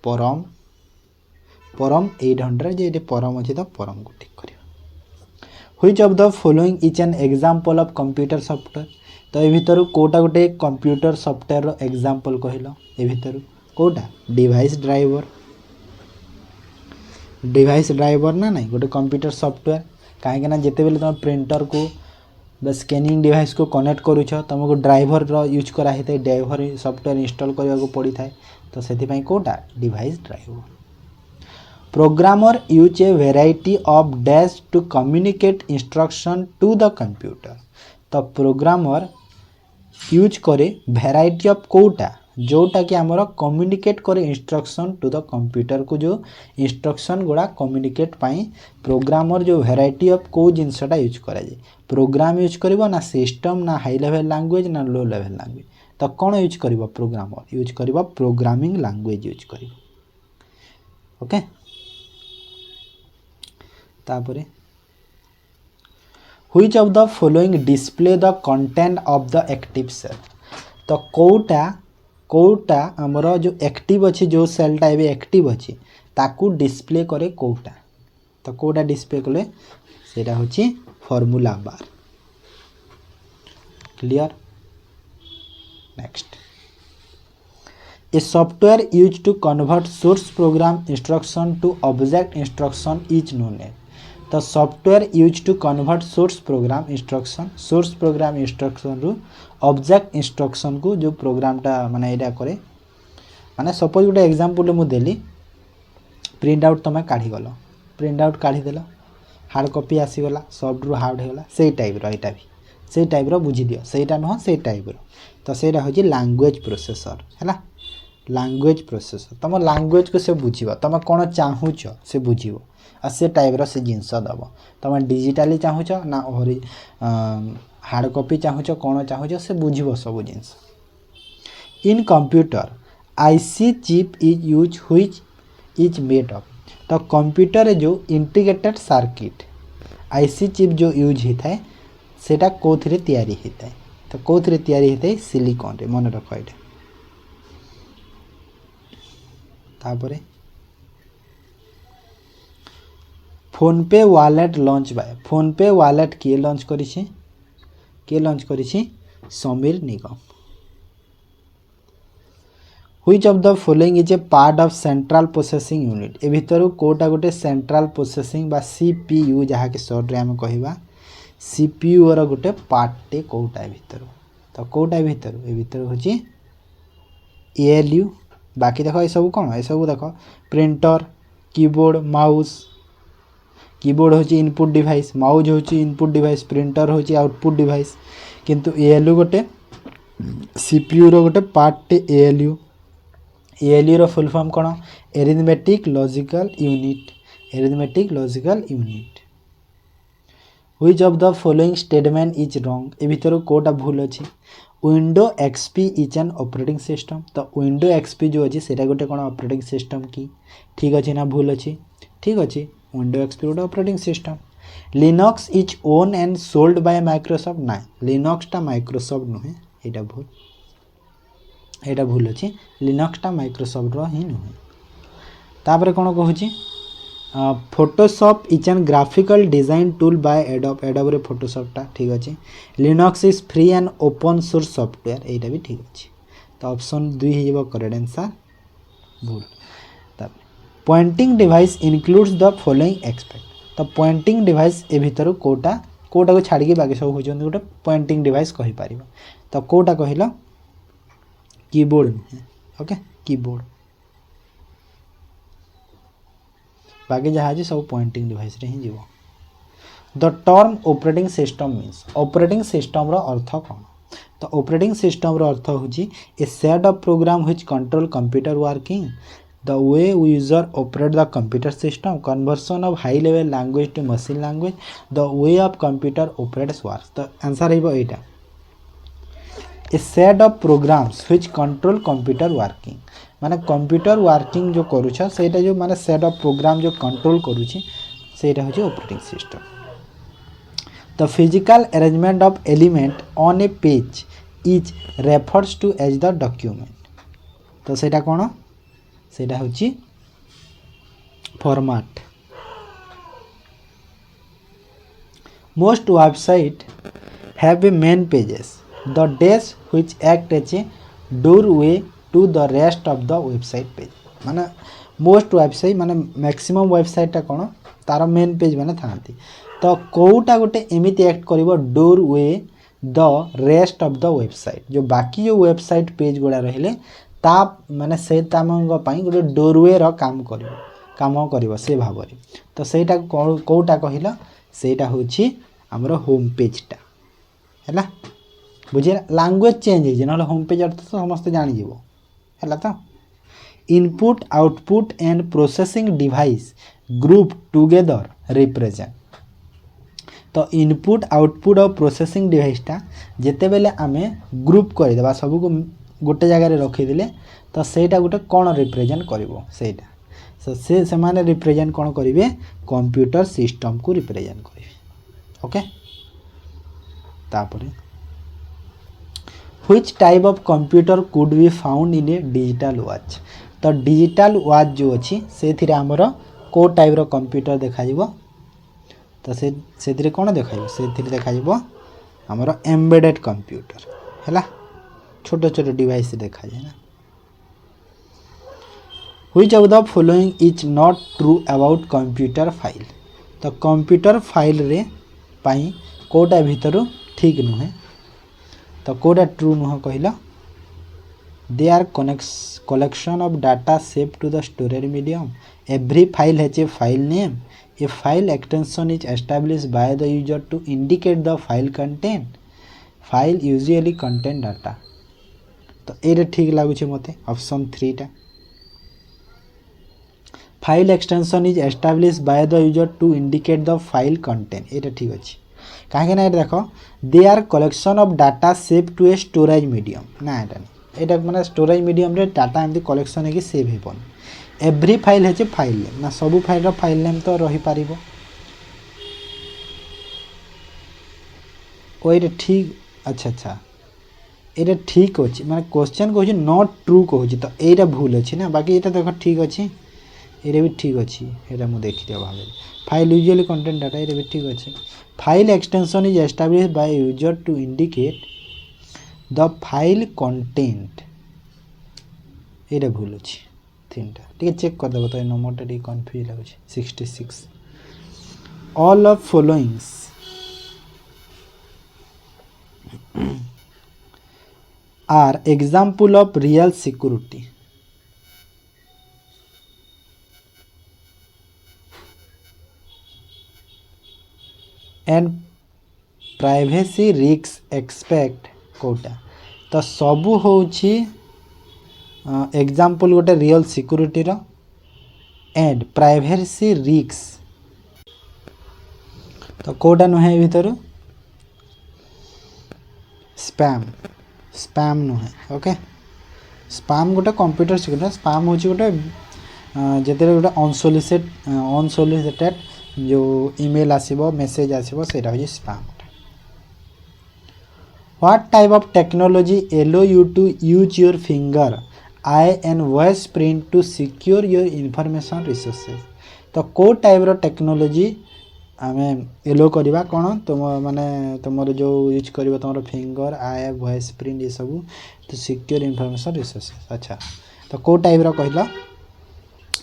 परम परम 800 जे परम अच्छे तो परम को ठीक कर which of the following is an example of computer software तो ये भितर कौटा गोटे कंप्यूटर सॉफ्टवेयर रो एग्जांपल कहल ए भितर कौटा डिवाइस ड्राइवर ना नहीं गोटे कंप्यूटर सॉफ्टवेयर कहीं जिते बेले तुम प्रिंटर को स्कैनिंग डिवाइस को कनेक्ट करुछ तुमको ड्राइवर यूज कराई था ड्राइवर सॉफ्टवेयर इंस्टॉल करने को पड़ी था तो से कौटा device driver programmer use a variety of dash to communicate instruction to the computer तो प्रोग्रामर यूज करे वेराइटी ऑफ कौटा जोटा कि आमर कम्युनिकेट करे इंस्ट्रक्शन टू द कंप्यूटर को जो इंस्ट्रक्शन गुड़ा कम्युनिकेट पाई प्रोग्रामर जो वेराइटी ऑफ को जिनसटा यूज करा जाए प्रोग्राम यूज करिवो ना सिस्टम ना हाई लेवल लैंग्वेज ना लो लेवल लैंग्वेज तो कौन यूज करिवो प्रोग्रामर यूज करिवो प्रोग्रामिंग लैंग्वेज यूज करिवो ओके तापरे which of the following display the content of the active cell तो कौटा आमर जो एक्टिव अच्छी जो सेलटा एवं एक्टिव अच्छी ताकू डिस्प्ले करे कौटा तो कौटा डिस्प्ले कले सेटा होची formula bar clear next a software use to convert source program instruction to object instruction is known as तो software use to convert source program instruction रु ऑब्जेक्ट इंस्ट्रक्शन को जो प्रोग्रामटा माने एटा करे माने सपोज गोटे एग्जांपल मु देली प्रिंट आउट तुम काढ़ी गल प्रिंट आउट काढ़ी देल हार्ड कॉपी आसीगला सॉफ्ट रु हार्ड होगा से टाइप यहाँ भी से टाइप बुझी दियो सेटा नुह से टाइप तो सेटा हूँ लैंग्वेज प्रोसेसर है लैंग्वेज प्रोसेसर तुम लैंग्वेज को से बुझीब तुम कौन चाहूच से बुझीब आ से टाइप से जिनस दब तुम डिजिटाली चाहूच ना हार्ड कॉपी चाहूच कौन चाहूच से बुझीब सब जिनस in computer IC chip is use which is made of तो कंप्यूटर जो इंटीग्रेटेड सर्किट आईसी चिप जो यूज होता है सेटा कौथिरे तैयारी होता है तो कौथिरे तैयारी होता है सिलिकॉन रे मन रख ये तापरे PhonePe wallet launch by PhonePe wallet किए लॉन्च करिछि Sameer Nigam which of the following is a part of central processing unit ए भितर कोटा गोटे सेंट्रल प्रोसेसिंग बा सीपीयू जहाँ कि शॉर्ट रे आम कहवा सीपीयू रो गोटे पार्टे कोटा भितर तो कोटा भितर ए भितर होची एएलयू बाकी देख ये सब कौन ये सब देख प्रिंटर कीबोर्ड माउस कीबोर्ड होची इनपुट डिवाइस माउस होची इनपुट डिवाइस प्रिंटर होची आउटपुट डिवाइस किंतु एएलयू गोटे सीपीयू रो गोटे पार्ट एएलयू रो फुल फॉर्म कौन arithmetic logical unit which of the following statement is wrong ए भितर कोटा भूल अच्छी window XP is an operating system तो विंडो एक्सपी जो अच्छी सेटा गोटे कौन ऑपरेटिंग सिस्टम की ठीक अच्छे ना भूल अच्छी ठीक अच्छे विंडो एक्सपी गोटे operating system Linux is own and sold by Microsoft ना लिनक्सटा माइक्रोसॉफ्ट नुहे यहाँ भूल अच्छे लिनक्सटा माइक्रोसॉफ्ट ही नुहे तापर कौन कहूँ Photoshop is an graphical design tool by adobe रे फोटोशॉपटा ठीक अच्छे Linux is free and open source software यहाँ भी ठीक अच्छे तो ऑप्शन 2 हो करेक्ट आंसर भूल pointing device includes the following expect तो पॉइंटिंग डिवाइस ए भितर कोटा को छाड़ी बाकी सब हो गोटे पॉइंटिंग डिवाइस कहि पारिबो तो कोटा कहल कीबोर्ड नुहे ओके कीबोर्ड बाकी जहाँ सब पॉइंटिंग डिवाइस रे ही जीवो the term operating system means operating system रो अर्थ कौन तो ऑपरेटिंग सिस्टम रो अर्थ होची a set of program which control computer working the way user operate the computer system conversion of high level language to machine language the way of computer operates works तो आंसर है एटा a set of programs which control computer working माने कंप्यूटर वर्किंग जो करूछ सेटा जो माने सेट ऑफ प्रोग्राम जो कंट्रोल करूची सेटा होची operating system the physical arrangement of element on a page is refers to as the document तो सेटा कोन सेटा होची format most website have a main pages the dash which act as a doorway to the rest of the website page माने मोस्ट वेबसाइट माने मैक्सिमम वेबसाइट टा कोन तार मेन पेज माने थांती तो कोउटा गोटे एमिति एक्ट करिवो doorway the rest of the website जो बाकी जो वेबसाइट पेज गुडा रहिले ता माने से तामंग पई गोटे डोरवे रो काम करिवो से भाबरे तो सेटा कोउटा कहिला सेटा होची हमरो होम पेज टा हैला बुझे लैंग्वेज चेंज है ना होम पेज अर्थ तो समस्त जानी जीवो हैला तो input output and processing device group together represent तो इनपुट आउटपुट और प्रोसेसिंग डिवाइस टा जेते बेले आमे ग्रुप कर देबा सब को गोटे जगह रे रखि दिले तो सेटा गोटे कोन रिप्रेजेंट करबो सेटा सो से माने रिप्रेजेंट कोन करिवे कंप्यूटर सिस्टम को रिप्रेजेंट करिवे ओके तापरे which type of computer could be found in a digital watch तो डिजिटल वॉच जो अच्छी से थिरे हमरो को टाइप रो कंप्यूटर देखा जीवो तो से थिरे कोन देखा जीवो से थिरे देखा जीवो हमरो एम्बेडेड कंप्यूटर हैला छोटे छोटे डिवाइस देखा जाय ना which of the following is not true about computer file तो कंप्यूटर फाइल रे पाई कोटा भीतर ठीक नुहे तो कोडा ट्रू नुह कहला they are collection of data saved to the storage medium every file has a file name a file extension is established by the user to indicate the file content file usually contain data तो एरे ठीक लागु छे मते ऑप्शन 3 टा file extension is established by the user to indicate the file content एरे ठीक अछि काहे ना देखो they are collection of data save to a storage medium ना एटा माने स्टोरेज मीडियम रे डाटा एमती कलेक्शन है कि सेव हे पन एवरी फाइल है फाइल नेम ना सब फाइल रो फाइल नेम तो रही पारिबो ओइरे ठीक अच्छा एटा ठीक अछि माने क्वेश्चन कहू नॉट ट्रू कहू तो एटा भूल अछि ना बाकी एटा देखो ठीक अछि एरे भी ठीक अछि एटा मु देखि दिया भाबे फाइल यूजुअली कंटेंट डाटा एरे भी ठीक अछि file extension is established by user to indicate the file content एरे भूल अछि तीनटा ठीक चेक कर देबो तो नंबरटा ठीक कंफ्यूज लागै छै 66 all of followings are example of real security and privacy risk expect कोटा तो सबू होची एग्जांपल गोटे रियल सिक्योरिटी रो एंड प्राइवेसी रिस्क तो कोटा नुहे भीतर स्पैम नुहे ओके स्पैम गोटे कंप्यूटर सिक्योरिटी स्पैम होची गोटे जेते गोटे अनसोलिसिटेड जो ईमेल आसीबो मेसेज आसीबो सेटा होची spam what type of technology allow you to use your finger eye and voice print to secure your information resources तो को टाइप रो टेक्नोलॉजी आमे एलो करबा कोन तुम माने तुमरो जो यूज करबो तुमरो फिंगर आई वॉइस प्रिंट ये सब तो सिक्योर इंफॉर्मेशन रिसोर्सेस अच्छा तो को टाइप रो कहला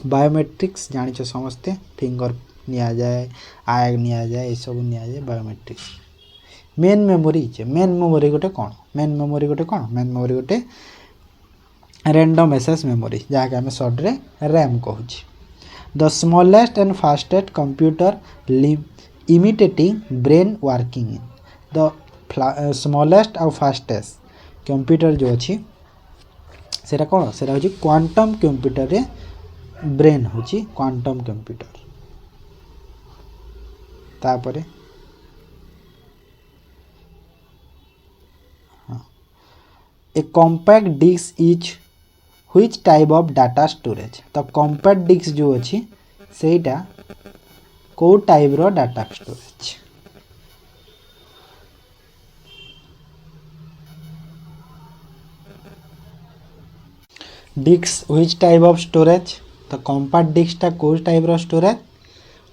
बायोमेट्रिक्स जानि छ समझते फिंगर निया जाए आई निया जाए ये सब निया जाए बायोमेट्रिक्स मेन मेमोरी गोटे कोन मेन मेमोरी गोटे रैंडम एक्सेस मेमोरी जहाँ के आम शॉर्ट रे रैम कहूँ the smallest and fastest computer imitating brain working in the smallest आउ फास्टेस्ट कंप्यूटर जो अच्छी सेटा कौन सेटा हूँ क्वांटम कंप्यूटर रे ब्रेन हूँ क्वांटम कंप्यूटर तापरे a compact disk is which type of data storage तो कॉम्पैक्ट डिस्क जो अच्छी सेटा को टाइप रो data storage disk which type of storage तो कॉम्पैक्ट डिस्क टा को टाइप रो स्टोरेज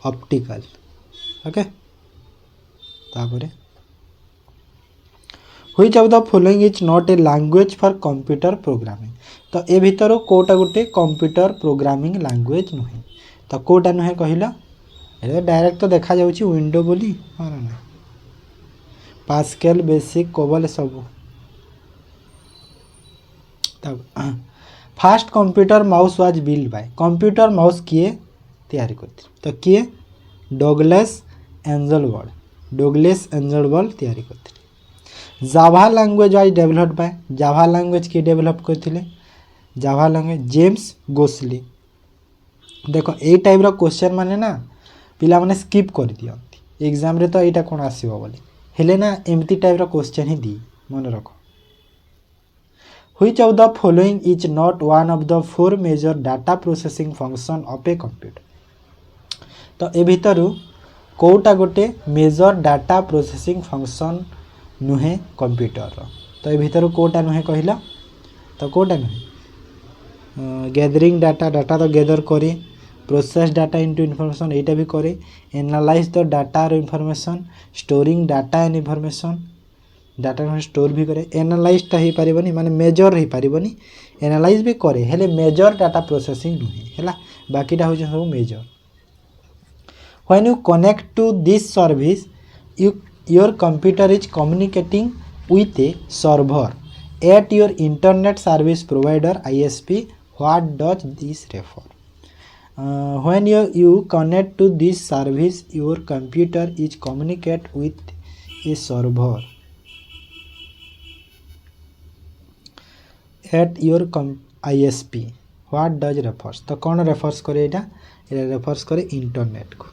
ऑप्टिकल ओके तापरे which of the following is not a language for computer programming तो ए भितर कोटा गोटे कंप्यूटर प्रोग्रामिंग लैंग्वेज नुहे तो कोटा नुहे कहला ए डायरेक्ट तो देखा जाउची विंडो बोली हां ना पास्कल बेसिक कोबल सब तब fast computer mouse was build by computer mouse किए तैयारी करथि तो किए डगलस एंजलबर्ड तैयारी करथि Java language was developed by Java language के डेवलप करथिले जावा लैंग्वेज जेम्स गोसली देखो ए टाइप रो क्वेश्चन माने ना पिला माने स्किप कर दियंती एग्जाम रे तो एटा कोन आसीबो बोली हेले ना एमती टाइप रो क्वेश्चन ही दी मन रखो which of the following is not one of the four major data processing function of a computer तो ए भितरु कोटा गोटे मेजर डाटा प्रोसेसिंग फंक्शन नुहे कंप्यूटर तो ए भितर कोटा नुहे कहला तो कोटा नुहे गैदरिंग डाटा डाटा तो गैदर करे प्रोसेस डाटा इनटू इनफॉरमेशन एटा भी करे एनालाइज द डाटा और information storing data and information data store भी करे एनालाइज टा ही पारिबनी माने मेजर ही पारिबनी एनालाइज भी करे हेले मेजर डाटा प्रोसेसिंग नुहे हैला बाकीटा हो सब major when you connect to this service your computer is communicating with a server at your internet service provider ISP. What does this refer? When you connect to this service, your computer is communicate with a server at your ISP. What does refers? तो कौन रेफर्स करे एटा रेफर्स करे इंटरनेट को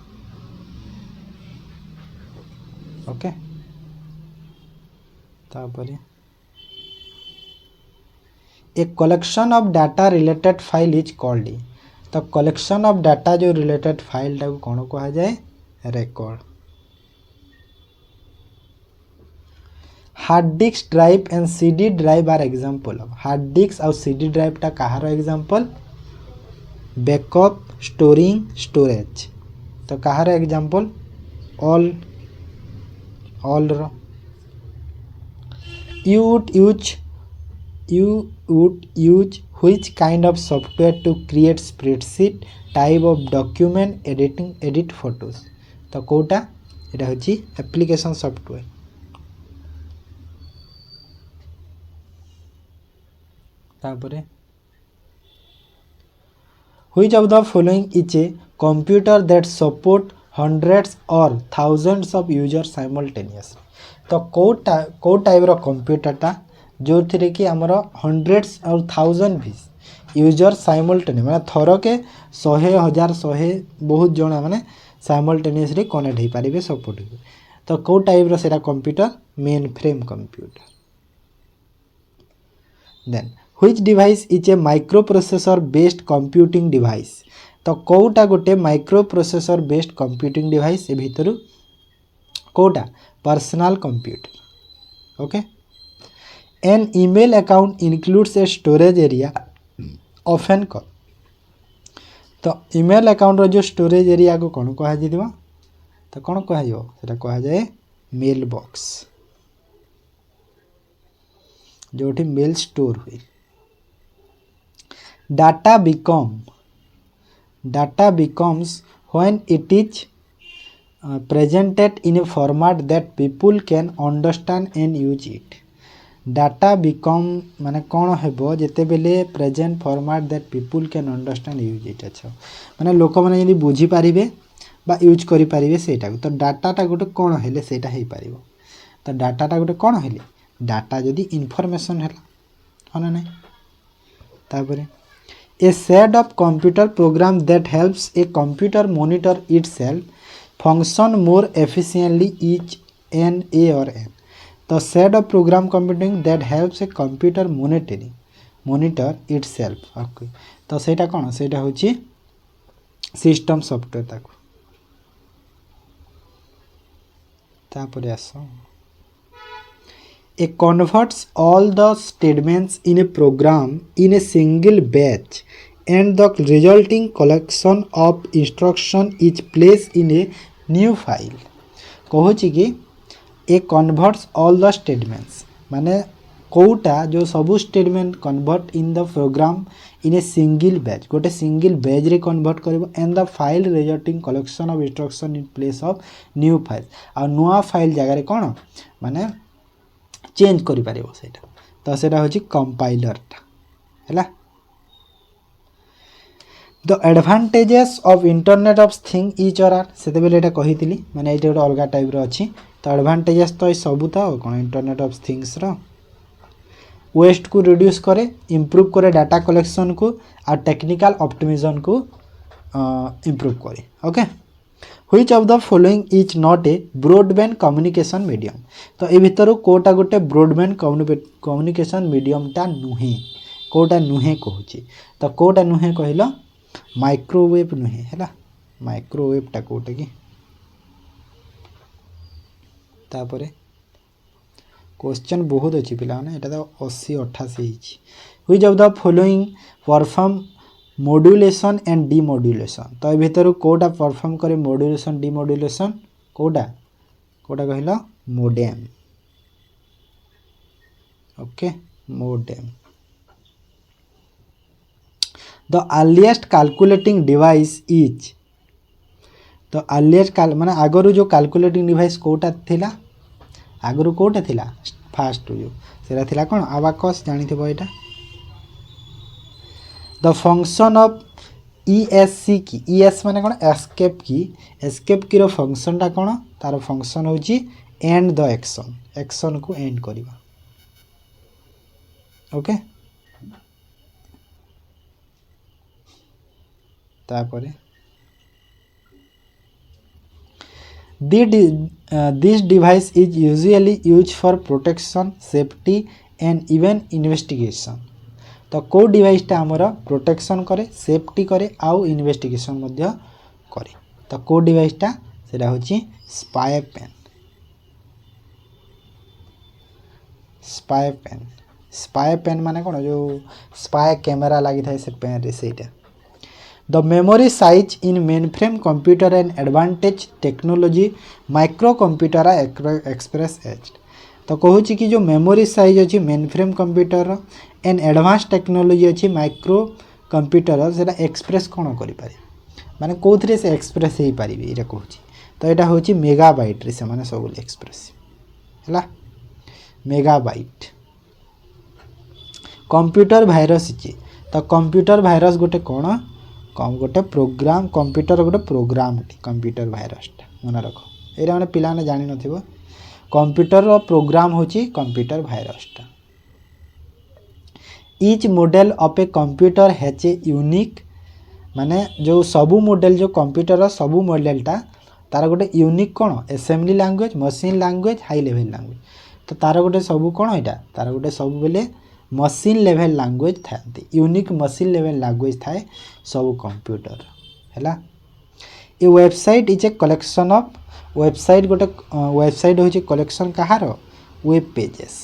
ओके तापरे a collection of data related file is called तो कलेक्शन ऑफ डाटा जो रिलेटेड फाइल टा को कौन कहा जाए record hard disk drive and CD drive are example of hard disk और सीडी ड्राइव टा कहार एग्जांपल बैकअप स्टोरिंग स्टोरेज तो कहार एग्जांपल ऑल रो you would use which kind of software to create spreadsheet type of document edit photos तो कोटा एटा होची एप्लीकेशन सॉफ्टवेयर तापरे which of the following is a computer that support hundreds or thousands of users simultaneously तो को टाइप रो कंप्यूटर टा जो थिरे कि हमर हंड्रेड्स और थाउजेंड भी यूजर साइमल्टेनियस माने थरो के 100,000 बहुत जणा माने साइमल्टेनियसली कनेक्ट हो पारिबे सपोर्ट तो को टाइप रो सेटा computer mainframe computer then which device is a microprocessor based computing device तो कोटा गोटे माइक्रोप्रोसेसर बेस्ड कंप्यूटिंग डिवाइस ए भितरु कोटा personal computer okay an email account includes a storage area of an call तो ईमेल अकाउंट रो जो स्टोरेज एरिया को कौन कह तो कौन कह कह जाए मेल बॉक्स जोठी मेल स्टोर हुए data becomes when it is presented in a format that people can understand and use it data become माने कौन हेबो जेते बेले present format that people can understand use it अच्छा माने लोक माने यदि बुझी पारिबे बा यूज करि परिबे सेटा तो डाटाटा गोटे कोन हेले सेटा हे परिबो तो डाटाटा गोटे कोन हेले डाटा जदि इनफॉरमेशन है ना नहीं तापरे a set of computer program that helps a computer monitor itself function more efficiently each an a or an तो set of program computing that helps a computer monitor itself okay तो सेटा कोन सेटा होची सिस्टम सॉफ्टवेयर ताको तापरे आसो it converts all the statements in a program in a single batch and the resulting collection of instruction is placed in a new file कहूची कि ए converts all the statements माने कोटा जो सबू statement convert in the program in a single batch गोटे सिंगल बैच रे कन्वर्ट करिवो and the file resulting collection of instruction in place of new file आ नुआ फाइल जगह रे कोन माने चेंज करि पारिबो सेटा तो सेटा होची कंपाइलर हैला the advantages of internet of thing each are सेते बेले एटा कहितली माने एटा गोटे अलगा टाइप रो अछि तो एडवांटेजेस तो सब था कोन इंटरनेट ऑफ थिंग्स रो वेस्ट को रिड्यूस करे इम्प्रूव करे डाटा कलेक्शन को और टेक्निकल ऑप्टिमिजेशन को इम्प्रूव करे okay which of the following is not a broadband communication medium तो ए भितर कोटा गोटे ब्रॉडबैंड कम्युनिकेशन मीडियम टा नुहे कोटा नुहे कहूची तो कोटा नुहे कहला माइक्रोवेव नुहे हैला माइक्रोवेव टा कोटे की तापरे क्वेश्चन बहुत अच्छी पिला ने एटा तो 80 88 which of the following perform modulation and demodulation तो ए भितर कोटा परफॉर्म करे मॉड्यूलेशन डिमॉड्यूलेशन कोटा कोटा कहला modem okay modem the earliest calculating device is तो अर्लीस्ट माने आगरु जो कैलकुलेटिंग डिवाइस कोटा थिला आगरु कोटा थिला फास्ट जो सेरा थिला कोन अबाकस जानि थबो एटा द फंक्शन ऑफ ईएससी की ईएस माने कोन एस्केप की रो फंक्शन टा कोन तार फंक्शन होची एंड द एक्शन को एंड करिवा ओके तापरे this device is usually used for protection safety and even investigation तो को डिवाइस टा हमर प्रोटेक्शन करे सेफ्टी करे आउ इन्वेस्टिगेशन मध्य करे तो को डिवाइस टा सेटा होची स्पाई पेन माने कोन जो स्पाई कैमरा लागि थाए से पेन रे सेटा The memory size in mainframe computer and advantage technology microcomputer express edge तो कहूची कि जो मेमोरी साइज अच्छी mainframe computer and advance technology अच्छी माइक्रो कंप्यूटर से एक्सप्रेस कौन करें माने कौन से एक्सप्रेस हो पारे ये कहूँ तो यहाँ हूँ मेगाबाइट रे से माने सब एक्सप्रेस है मेगाबाइट कंप्यूटर भाइरस तो कंप्यूटर भाइरस गोटे कौन गोटे प्रोग्राम कंप्यूटर गोटे प्रोग्राम कंप्यूटर भाइरस मन रख ये मैंने पिला जान न कंप्यूटर प्रोग्राम होची computer virus each model of a computer has a unique माने जो सबू मॉडल जो कंप्यूटर सबू मॉडलटा तार गोटे यूनिक कौन assembly language machine language high level language तो तार गोटे सबू कौन यहाँ तार गोटे सब बेले मशीन लेवल लैंग्वेज था यूनिक मशीन लेवल लैंग्वेज थाए सब कंप्यूटर है ये website is a collection of website गोटे वेबसाइट होची कलेक्शन कहार वेब पेजेस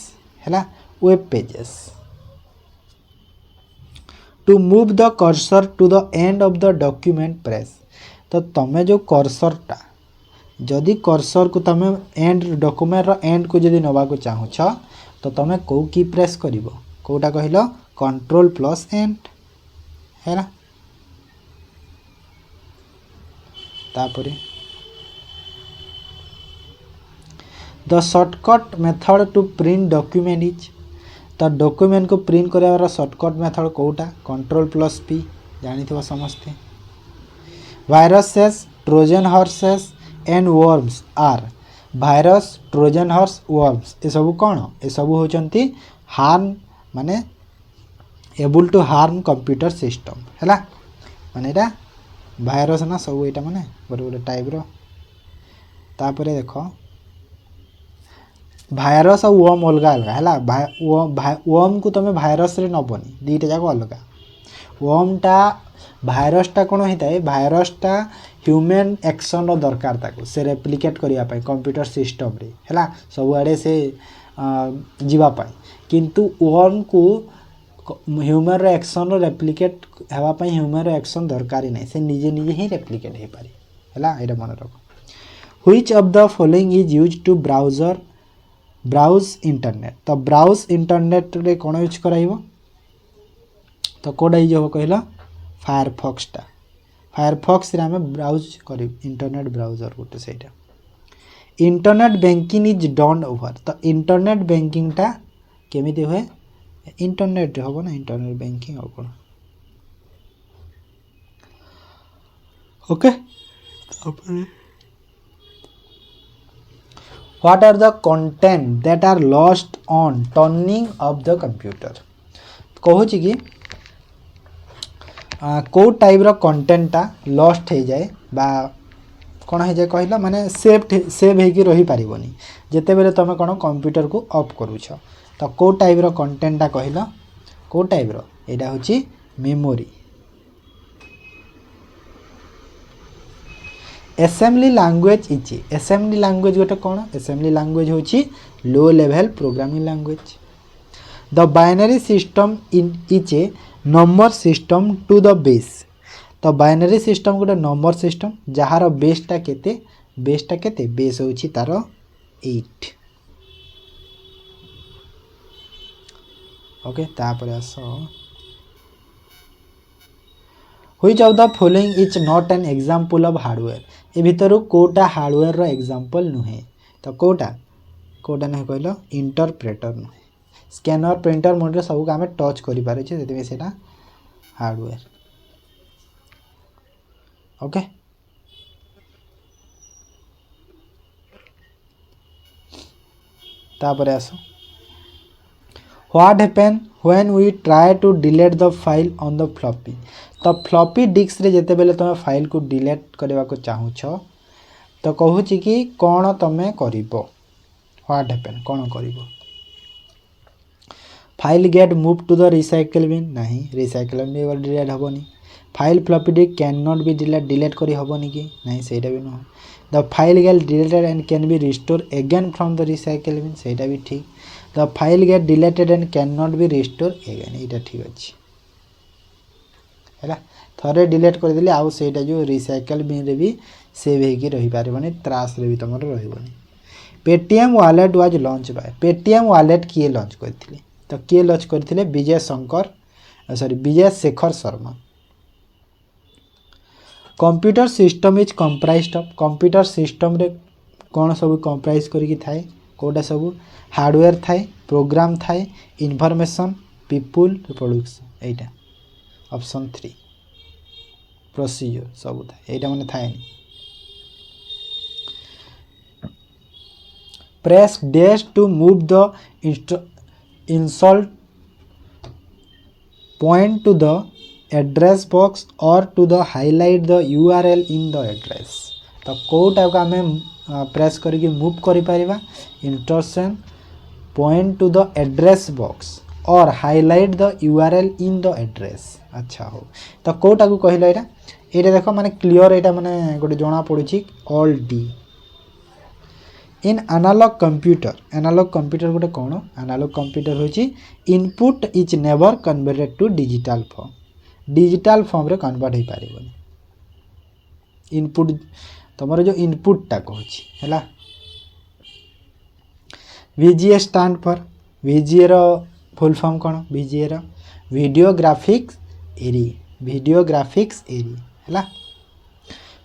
है web pages to move the cursor to the end of the document press तो तमें जो कर्सरटा जदि कर्सर को तमें एंड डॉक्यूमेंट रो एंड को जदि नवा को चाहूछ तो तमें कौ की प्रेस करिवो कोटा कहलो कंट्रोल प्लस एंड है ना तापरे the shortcut method to print document is तो डॉक्यूमेंट को प्रिंट करार शॉर्टकट मेथड कोटा कंट्रोल प्लस पी जानी समस्ते viruses Trojan horses and worms are virus Trojan horse worms ए सब कौन ए सब होचंती हार्म माने able to harm computer system है माने एटा भाइरस ना सब एटा माने गोटे गोटे टाइप रो तापर देख भाइरस और वर्म अलग अलग है वर्म को तुम भाइरस रे नबनी दीटा जाक अलग वर्मटा भाइरसटा कौन होता है भाइरसटा ह्यूमन एक्शन रो दरकार ताको से रेप्लिकेट करिया पाई कंप्यूटर सिस्टम रे हैला सब आड़े से जीवा पाई किंतु वर्म को ह्यूमन रो एक्शन रो रेप्लिकेट हेबा पाई ह्यूमन रो एक्शन दरकार नहीं से निजे निजे ही रेप्लिकेट हे पारी हैला एटा मन रख which of the following is used to browse internet तो ब्राउज इंटरनेट रे कौन यूज कराइबो तो कोडा यूज हो कहला फायरफॉक्स रे हमें ब्राउज करी इंटरनेट ब्राउजर गोटे सेटा internet banking is done over तो इंटरनेट बैंकिंग टा केमिति हुए इंटरनेट हो ना इंटरनेट बैंकिंग और कौन okay What are the content that are lost on turning of the computer कहूँ कि को टाइप रो कंटेंटा लॉस्ट हो जाए बा कौन हो जाए कहला माने सेव हो रही पारिबनी जेते बेले तुम कौन कंप्यूटर को ऑफ करूछ तो को टाइप रो कंटेंटा कहला को टाइप रो एटा होची मेमोरी असेंबली लैंग्वेज इची असेंबली लैंग्वेज गोटे कौन असेंबली लैंग्वेज होची low level programming language the binary system is a number system to the base तो बाइनरी सिस्टम गोटे नंबर सिस्टम जार बेसटा केते बेस होची तार 8 ओके तापर आस which of the following is not an example of hardware ए भितर कोटा हार्डवेयर रो एग्जांपल नुहे तो कोटा नुहे कहलो इंटरप्रेटर नुहे स्कैनर प्रिंटर मोड सब आम टच कर हार्डवेयर ओके तापर आस what happen when we try to delete the file on the floppy तो फ्लॉपी डिस्क रे जेते बेले तुम फाइल को डिलीट करबा को चाहू छ तो कहू छी कि कोन तमे करिवो व्हाट हैपन कोन करिवो file get move to the recycle bin नहीं रिसाइकल बिन डिलीट होबनी file floppy disk can not be delete करी होबनी कि नहीं सेटा भी न the file get deleted and can be restore again from the recycle bin सेटा भी ठीक the file get deleted and can not be restore again एटा ठीक अछि हैला थरे डिलीट कर देली आउ सेटा जो रिसाइकल बिन रे भी सेव हेकी रही पारबनी त्रास रे भी तमर रहबनी Paytm wallet was launch by Paytm wallet किए लॉन्च करथिले तो किए लॉन्च करथिले Vijay Shekhar Sharma computer system is comprised of computer system रे कौन सब कंप्राइज करिकी थाए कोडा सब हार्डवेयर थाए प्रोग्राम थाए इनफॉरमेशन पीपुल रिप्रोडक्शन एटा ऑप्शन 3 प्रोसीजर सब थाए एटा माने थाए press dash to move the insert point to the address box or to the highlight the URL in the address तो कोटा को आम प्रेस करके मूव करि परिबा insertion point to the address box or highlight the URL in the address अच्छा हो तो कोटा को कहलो एटा देखो माने क्लियर एटा माने गोटे जणा पड़ुची all the in analog computer गोटे कौन एनालॉग कंप्यूटर होची input is never converted to digital form रे कन्वर्ट हो पारिबनी इनपुट तमरो जो इनपुट टा कहूची हैला VGA स्टैंड फॉर VGA रो फुल फॉर्म कौन VGA रो वीडियो ग्राफिक्स एरी हैला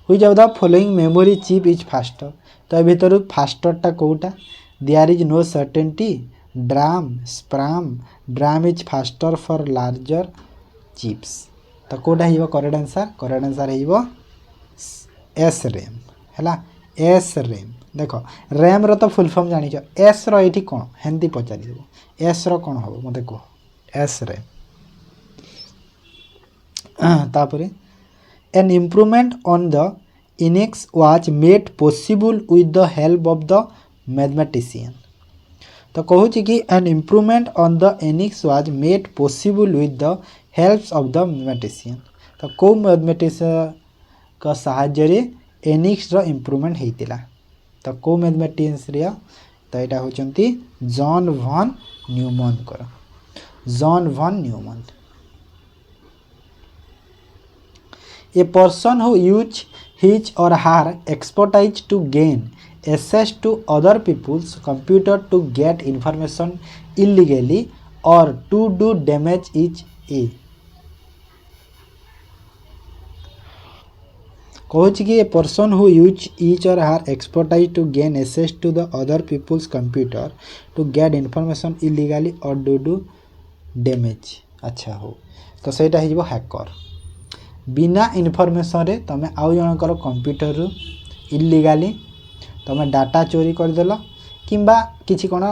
which of the following memory chip is faster तो भीतर फास्टर टा कोटा there is no certainty DRAM is faster for larger chips तो कोटा हिबो करेक्ट आंसर एस रैम है एस रैम देख रैम रो तो फुल फॉर्म जानिछ एस रो एठी कोन हेंदी पचारि देबो एस रो कोन हबो मते कह एस रैम तापरे an improvement on the ENIAC was made possible with the help of the mathematician तो कहूँ कि an improvement on the ENIAC was made possible with the help of the mathematician तो कौ मैथमेटिशियन का साहाय्य एनिक्स रो इम्प्रूवमेंट होता तो कौ मैथमेटिशियन तो यहाँ होचंती जॉन वॉन न्यूमन कर John von Neumann a person who use his or her expertise to gain access to other people's computer to get information illegally or to do damage is a कहूँ कि a person who use his or her expertise to gain access to the other people's computer to get information illegally or do damage अच्छा हो तो सहीटा हो हैकर बिना इनफॉरमेशन रे तमे आउ जनकर कंप्यूटर रु इल्लीगाली तुम्हें डाटा चोरी करदेल किंबा किसी कौन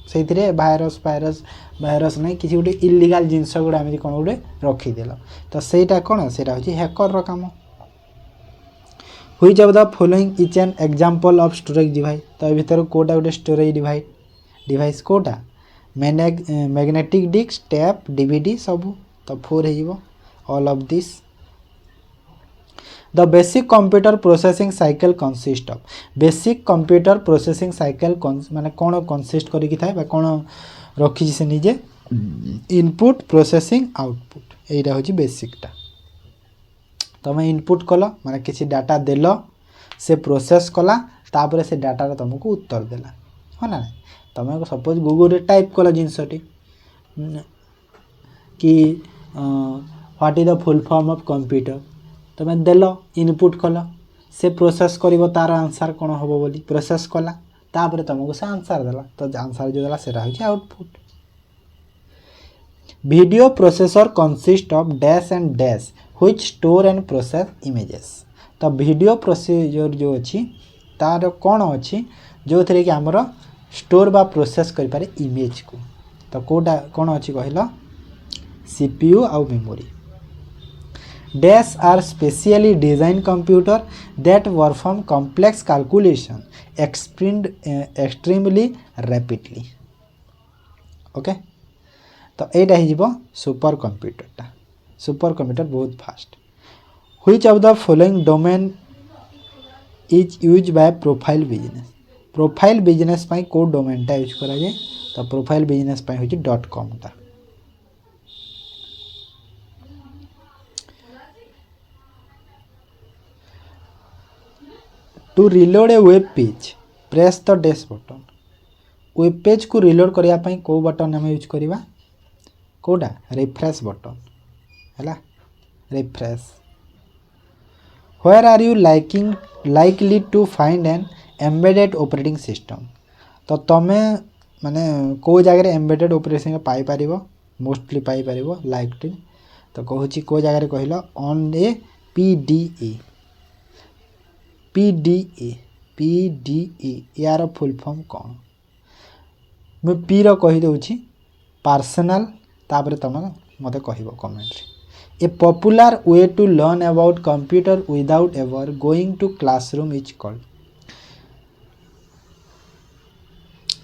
से भाइरस भाइरस नहीं किसी गोटे इल्लीगल जिनस गुड़ा एमती कौन गोटे रखीदेल तो सहीटा कौन से हैकर काम which of the following is an example of storage device तो ये भीतर कोटा गोटे स्टोरेज डिवाइस कोटा मैग्नेटिक डिस्क टैप डीवीडी सब तो 4 हो all of this The basic computer processing cycle consist of basic computer processing cycle माने कौन consist करी कि थाए बा कौन रखी से निजे इनपुट प्रोसेसिंग आउटपुट एटा होची बेसिक टा तमे इनपुट कल माने किसी डाटा देल से प्रोसेस कला तापर से डाटा रे तुमको उत्तर देला हो ना तमे सपोज गूगल रे टाइप कल जिनसटी कि what is the full form of computer तुम्हें देल इनपुट कल से प्रोसेस कर तार आंसर कौन हम बोली प्रोसेस कला तापर तुमको से आंसर देला तो आंसर जो देला सेटा होची output video processor consist of dash and dash which store and process images तो वीडियो प्रोसेसर जो अच्छी तार कौन अच्छी जो थे कि आमर स्टोर बा प्रोसेस कर पारे इमेज को तो कोटा कौन अच्छी कहल सीपीयू आउ memory Dash are specially designed computer that perform complex calculation extremely rapidly. Okay? तो एटा ही सुपर कंप्यूटर बहुत fast which of the following domain is use by profile business पाई को डोमेनटा यूज करा जाए तो प्रोफाइल बिजनेस पाई होची .com टा to reload a web page press the dash button web page को रिलोड करने को बटन आम यूज करवा कोटा रिफ्रेश बटन है refresh where are you likely to find an embedded operating system तो तुम माने को जगह एम्बेडेड ऑपरेटिंग पाई पार मोस्टली पाई पार लाइकली तो कहूँ को जगह कहल ऑन ए पीडीए यार फुल फॉर्म कौन मैं पी रो कही दूची पर्सनल तापर तुम मत कह comment a popular way to learn about computer without ever going to classroom is called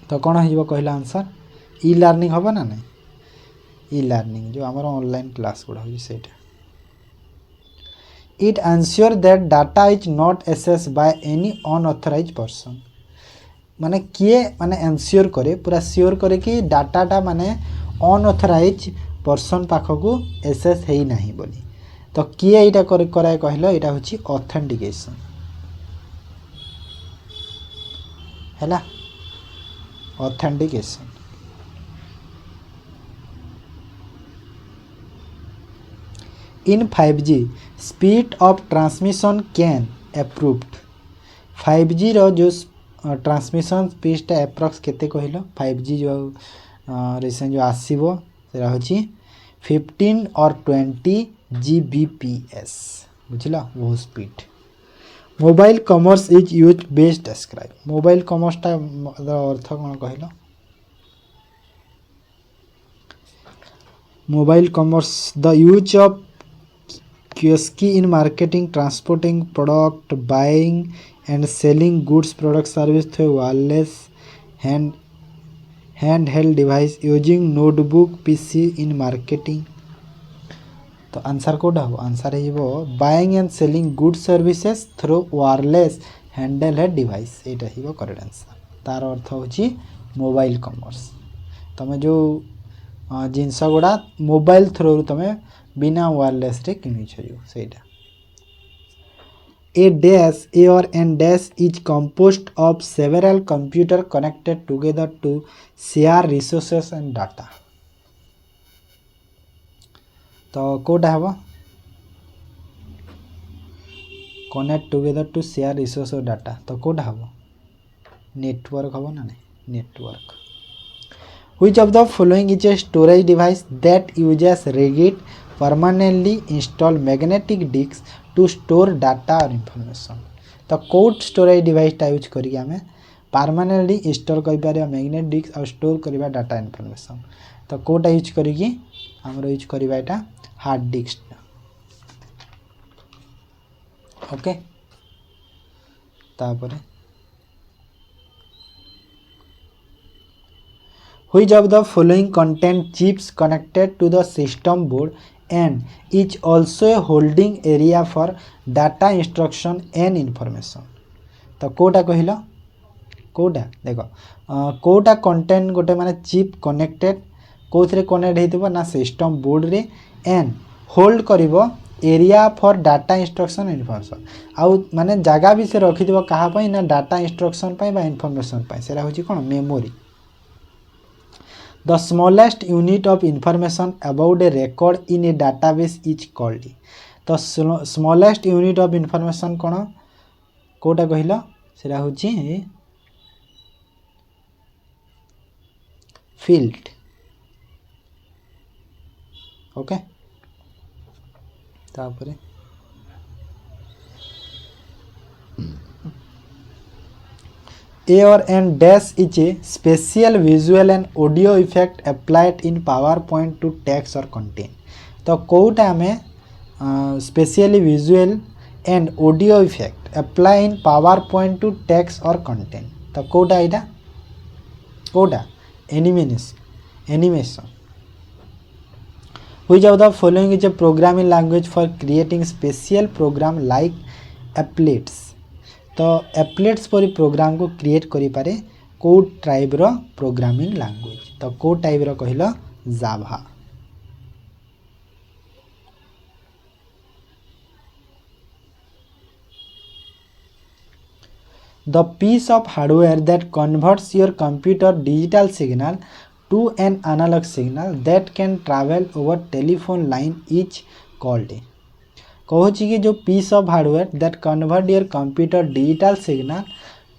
तो कौन हो कहला आंसर ई लर्निंग हम ना नहीं ई लर्निंग जो आम ऑनलाइन क्लास गुड़ा हो It ensure that data is not accessed by any unauthorized person माने किए माने एनश्योर करे पूरा श्योर करे कि डाटाटा माने अनऑथराइज पर्सन पाखक एक्सेस है नहीं बोली तो किए यहाँ कराए कहल यहाँ हूँ ऑथेंटिकेशन है authentication in 5G speed of transmission can approved 5G रो जो ट्रांसमिशन स्पीड एप्रॉक्स केते कहल 5G जो रिसेंट जो आसीबो सेरा होची 15 और 20 Gbps बुझला वो speed mobile commerce is use best describe mobile कॉमर्सटा अर्थ कौन कहल mobile commerce the use of kiosks in marketing transporting product buying and selling goods product service through wireless hand device using notebook PC in marketing तो आंसर कोटा हो आंसर हो buying and selling good services through wireless handle head device एटा हो करेक्ट आंसर तार अर्थ हो मोबाइल कॉमर्स तुम जो जिनस गुड़ा मोबाइल थ्रू तुम बिना वायरलेस रे किणुछ जो सेटा ए dash a or an dash is composed of several computer connected together to share resources and data तो कोटा हम connect together to share resource और डाटा तो कोटा हम नेटवर्क हम ना network which of the following is a storage device that uses rigid permanently install magnetic disk to store data और इनफॉरमेशन तो कोड स्टोरेज डिवाइसटा यूज करिक आम परमानेंटली इंस्टॉल कर मैग्नेटिक डिस्क और स्टोर करवा डाटा इनफॉरमेशन तो कोटा यूज करिकी आमर यूज करवा एटा हार्ड डिस्क ओके तापर which of the following content chips connected to the system board and is also a holding area for data instruction and information तो कोटा कहल कोटा देख कोटा कंटेंट गोटे माने चिप कनेक्टेड कौन कनेक्ट हो ना सिस्टम बोर्ड रे एंड होल्ड करिवो area for data instruction information आउ माने जगह भी से रखि दिबो कहा पई ना डाटा इंस्ट्रक्शन पई बा इनफॉरमेशन पई सेरा होची कोन memory the smallest unit of information about a record in a database is called तो स्मॉलेस्ट यूनिट ऑफ इनफॉरमेशन कोन कोटा कहिला सेरा होची फील्ड ओके तापरे a or an dash is a special visual and audio effect applied in PowerPoint to text or content तो कोटा आम specially visual and audio effect apply in PowerPoint to text or content तो कोटा यहाँ Kota animation which of the following is a programming language for creating special program like applets तो एप्लेट्स परी प्रोग्राम को क्रिएट करि पारे को टाइप रो प्रोग्रामिंग लैंग्वेज तो को टाइप रो कहलो जावा the piece of hardware that converts your computer digital signal to an analog signal that can travel over telephone line is called कहूँ कि जो piece of hardware that convert your computer digital signal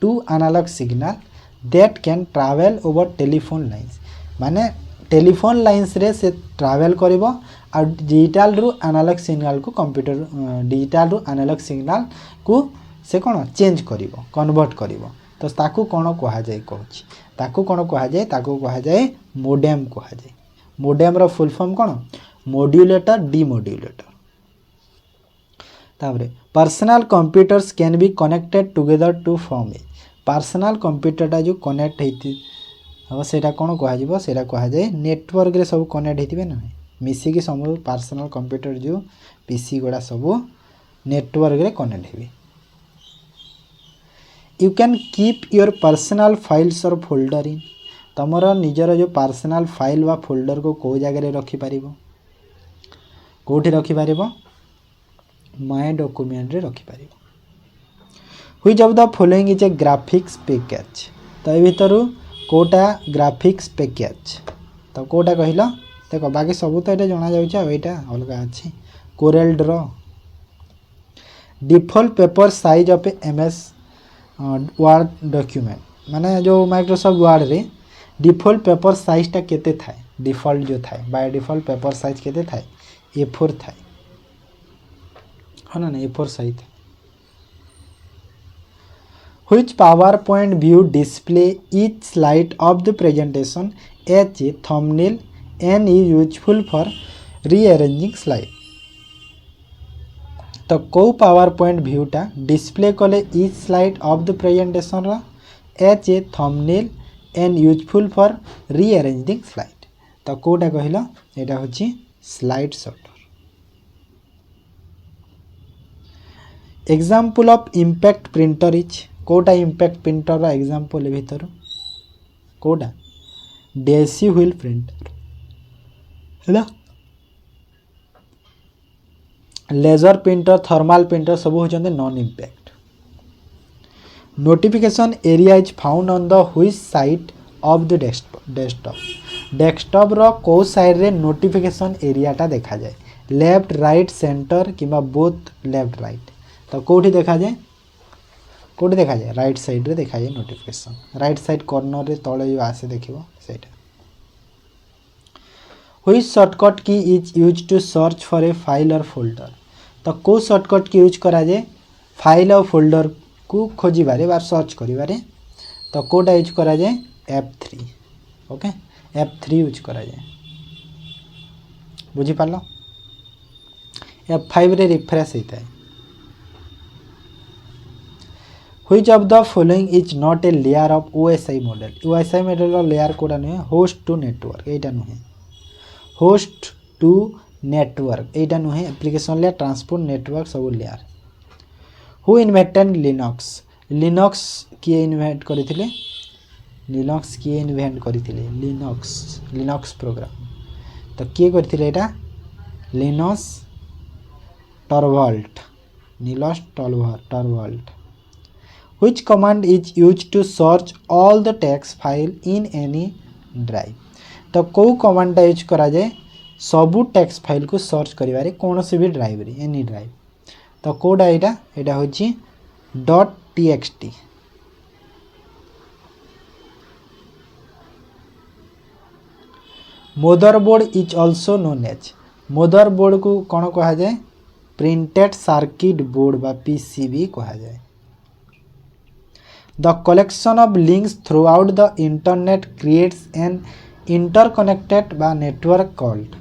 to analog signal that can travel over telephone lines माने टेलीफोन लाइन्स रे से ट्रावेल करिवो आ डिजिटल रु एनालॉग सिग्नल को कंप्यूटर डिजिटल रु एनालॉग सिग्नल को से कौन चेंज करिवो कन्वर्ट करिवो तो ताकू कौन कहा जाए कहूँ ताकू कौन कहा जाए ताकू कहा जाए मोडेम कहा जाए मोडेम रो फुल फॉर्म कौन मॉड्यूलेटर डीमॉड्यूलेटर तापरे personal computers can be connected together to form a personal कंप्यूटरटा जो कनेक्ट होती हम सेटा कौन कह सेटा कह जाए नेटवर्क रे सब कनेक्ट होते ना मिसिकी सब पर्सनल कंप्यूटर जो पीसी गुड़ा सब नेटवर्क रे कनेक्ट होबे you can keep your personal files और फोल्डर इन तुमर निजर जो पर्सनल फाइल वा फोल्डर को कौ जगह रखिपर कौटी रखिपर माय डॉक्यूमेंट रे रखिपर which of the following is a graphics package तो ये भीतर कोटा ग्राफिक्स पैकेज तो कोटा कहला देख बाकी सब तो ये जना जाटा अलग अच्छी Corel draw default paper size of MS word document माने जो माइक्रोसॉफ्ट वर्ड रे डिफॉल्ट पेपर साइजटा केते थाए डिफॉल्ट जो थाए बाय डिफॉल्ट पेपर साइज केते थाए A4 थाए हाँ ना A4 size Which PowerPoint view display each slide of the presentation as a thumbnail and is useful for rearranging slide? तो कौ PowerPoint view टा display कले each slide of the presentation रा as a thumbnail and useful for rearranging slide. तो कोटा कहिला एटा होची slide sorter. Example of impact printer is Kota impact printer रा example भीतर कोटा डेसी व्हील प्रिंटर है लेजर प्रिंटर थर्माल प्रिंटर सब होचंदे non impact. Notification area is found on the which side of the desktop रो को साइड रे नोटिफिकेशन एरिया टा देखा जाए लेफ्ट राइट सेंटर किबा बोथ लेफ्ट राइट. तो कोठी देखा जाए कोठी देखा जाए राइट साइड रे देखा जाए नोटिफिकेशन राइट साइड कॉर्नर रे तळे जो आसे देखिबो सेटा. Which shortcut key is used to search for a file और फोल्डर. तो को शॉर्टकट की यूज करा जाए फाइल और फोल्डर को खोजिबारे बा सर्च करिबारे. तो कोटा यूज करा जाए F3. ओके F3 यूज करा जाए बुझी पालो. F5 रे रिफ्रेश होता है. Which of the following is not a layer of OSI model? OSI model layer कोड़ा नहीं है host to network एटा नहीं है host to network एटा नहीं है application layer transport network सब layer. Who invented Linux? Linux किए इन्वेंट करिथिले Linux किए इन्वेंट करिथिले Linux प्रोग्राम. तो किए करिथिले एटा Linus Torvalds. Which command is used to search all the text file in any drive? तो कौ कमांड यूज करा जाए सबू टेक्स्ट फाइल को सर्च करिवारे कौन से भी ड्राइव रे एनी ड्राइव. तो कोडा एटा होची .txt. Motherboard is also known as motherboard को कौन कहा जाए प्रिंटेड सर्किट बोर्ड बा पीसीबी कहा जाए. The collection of links throughout the internet creates an interconnected by network called.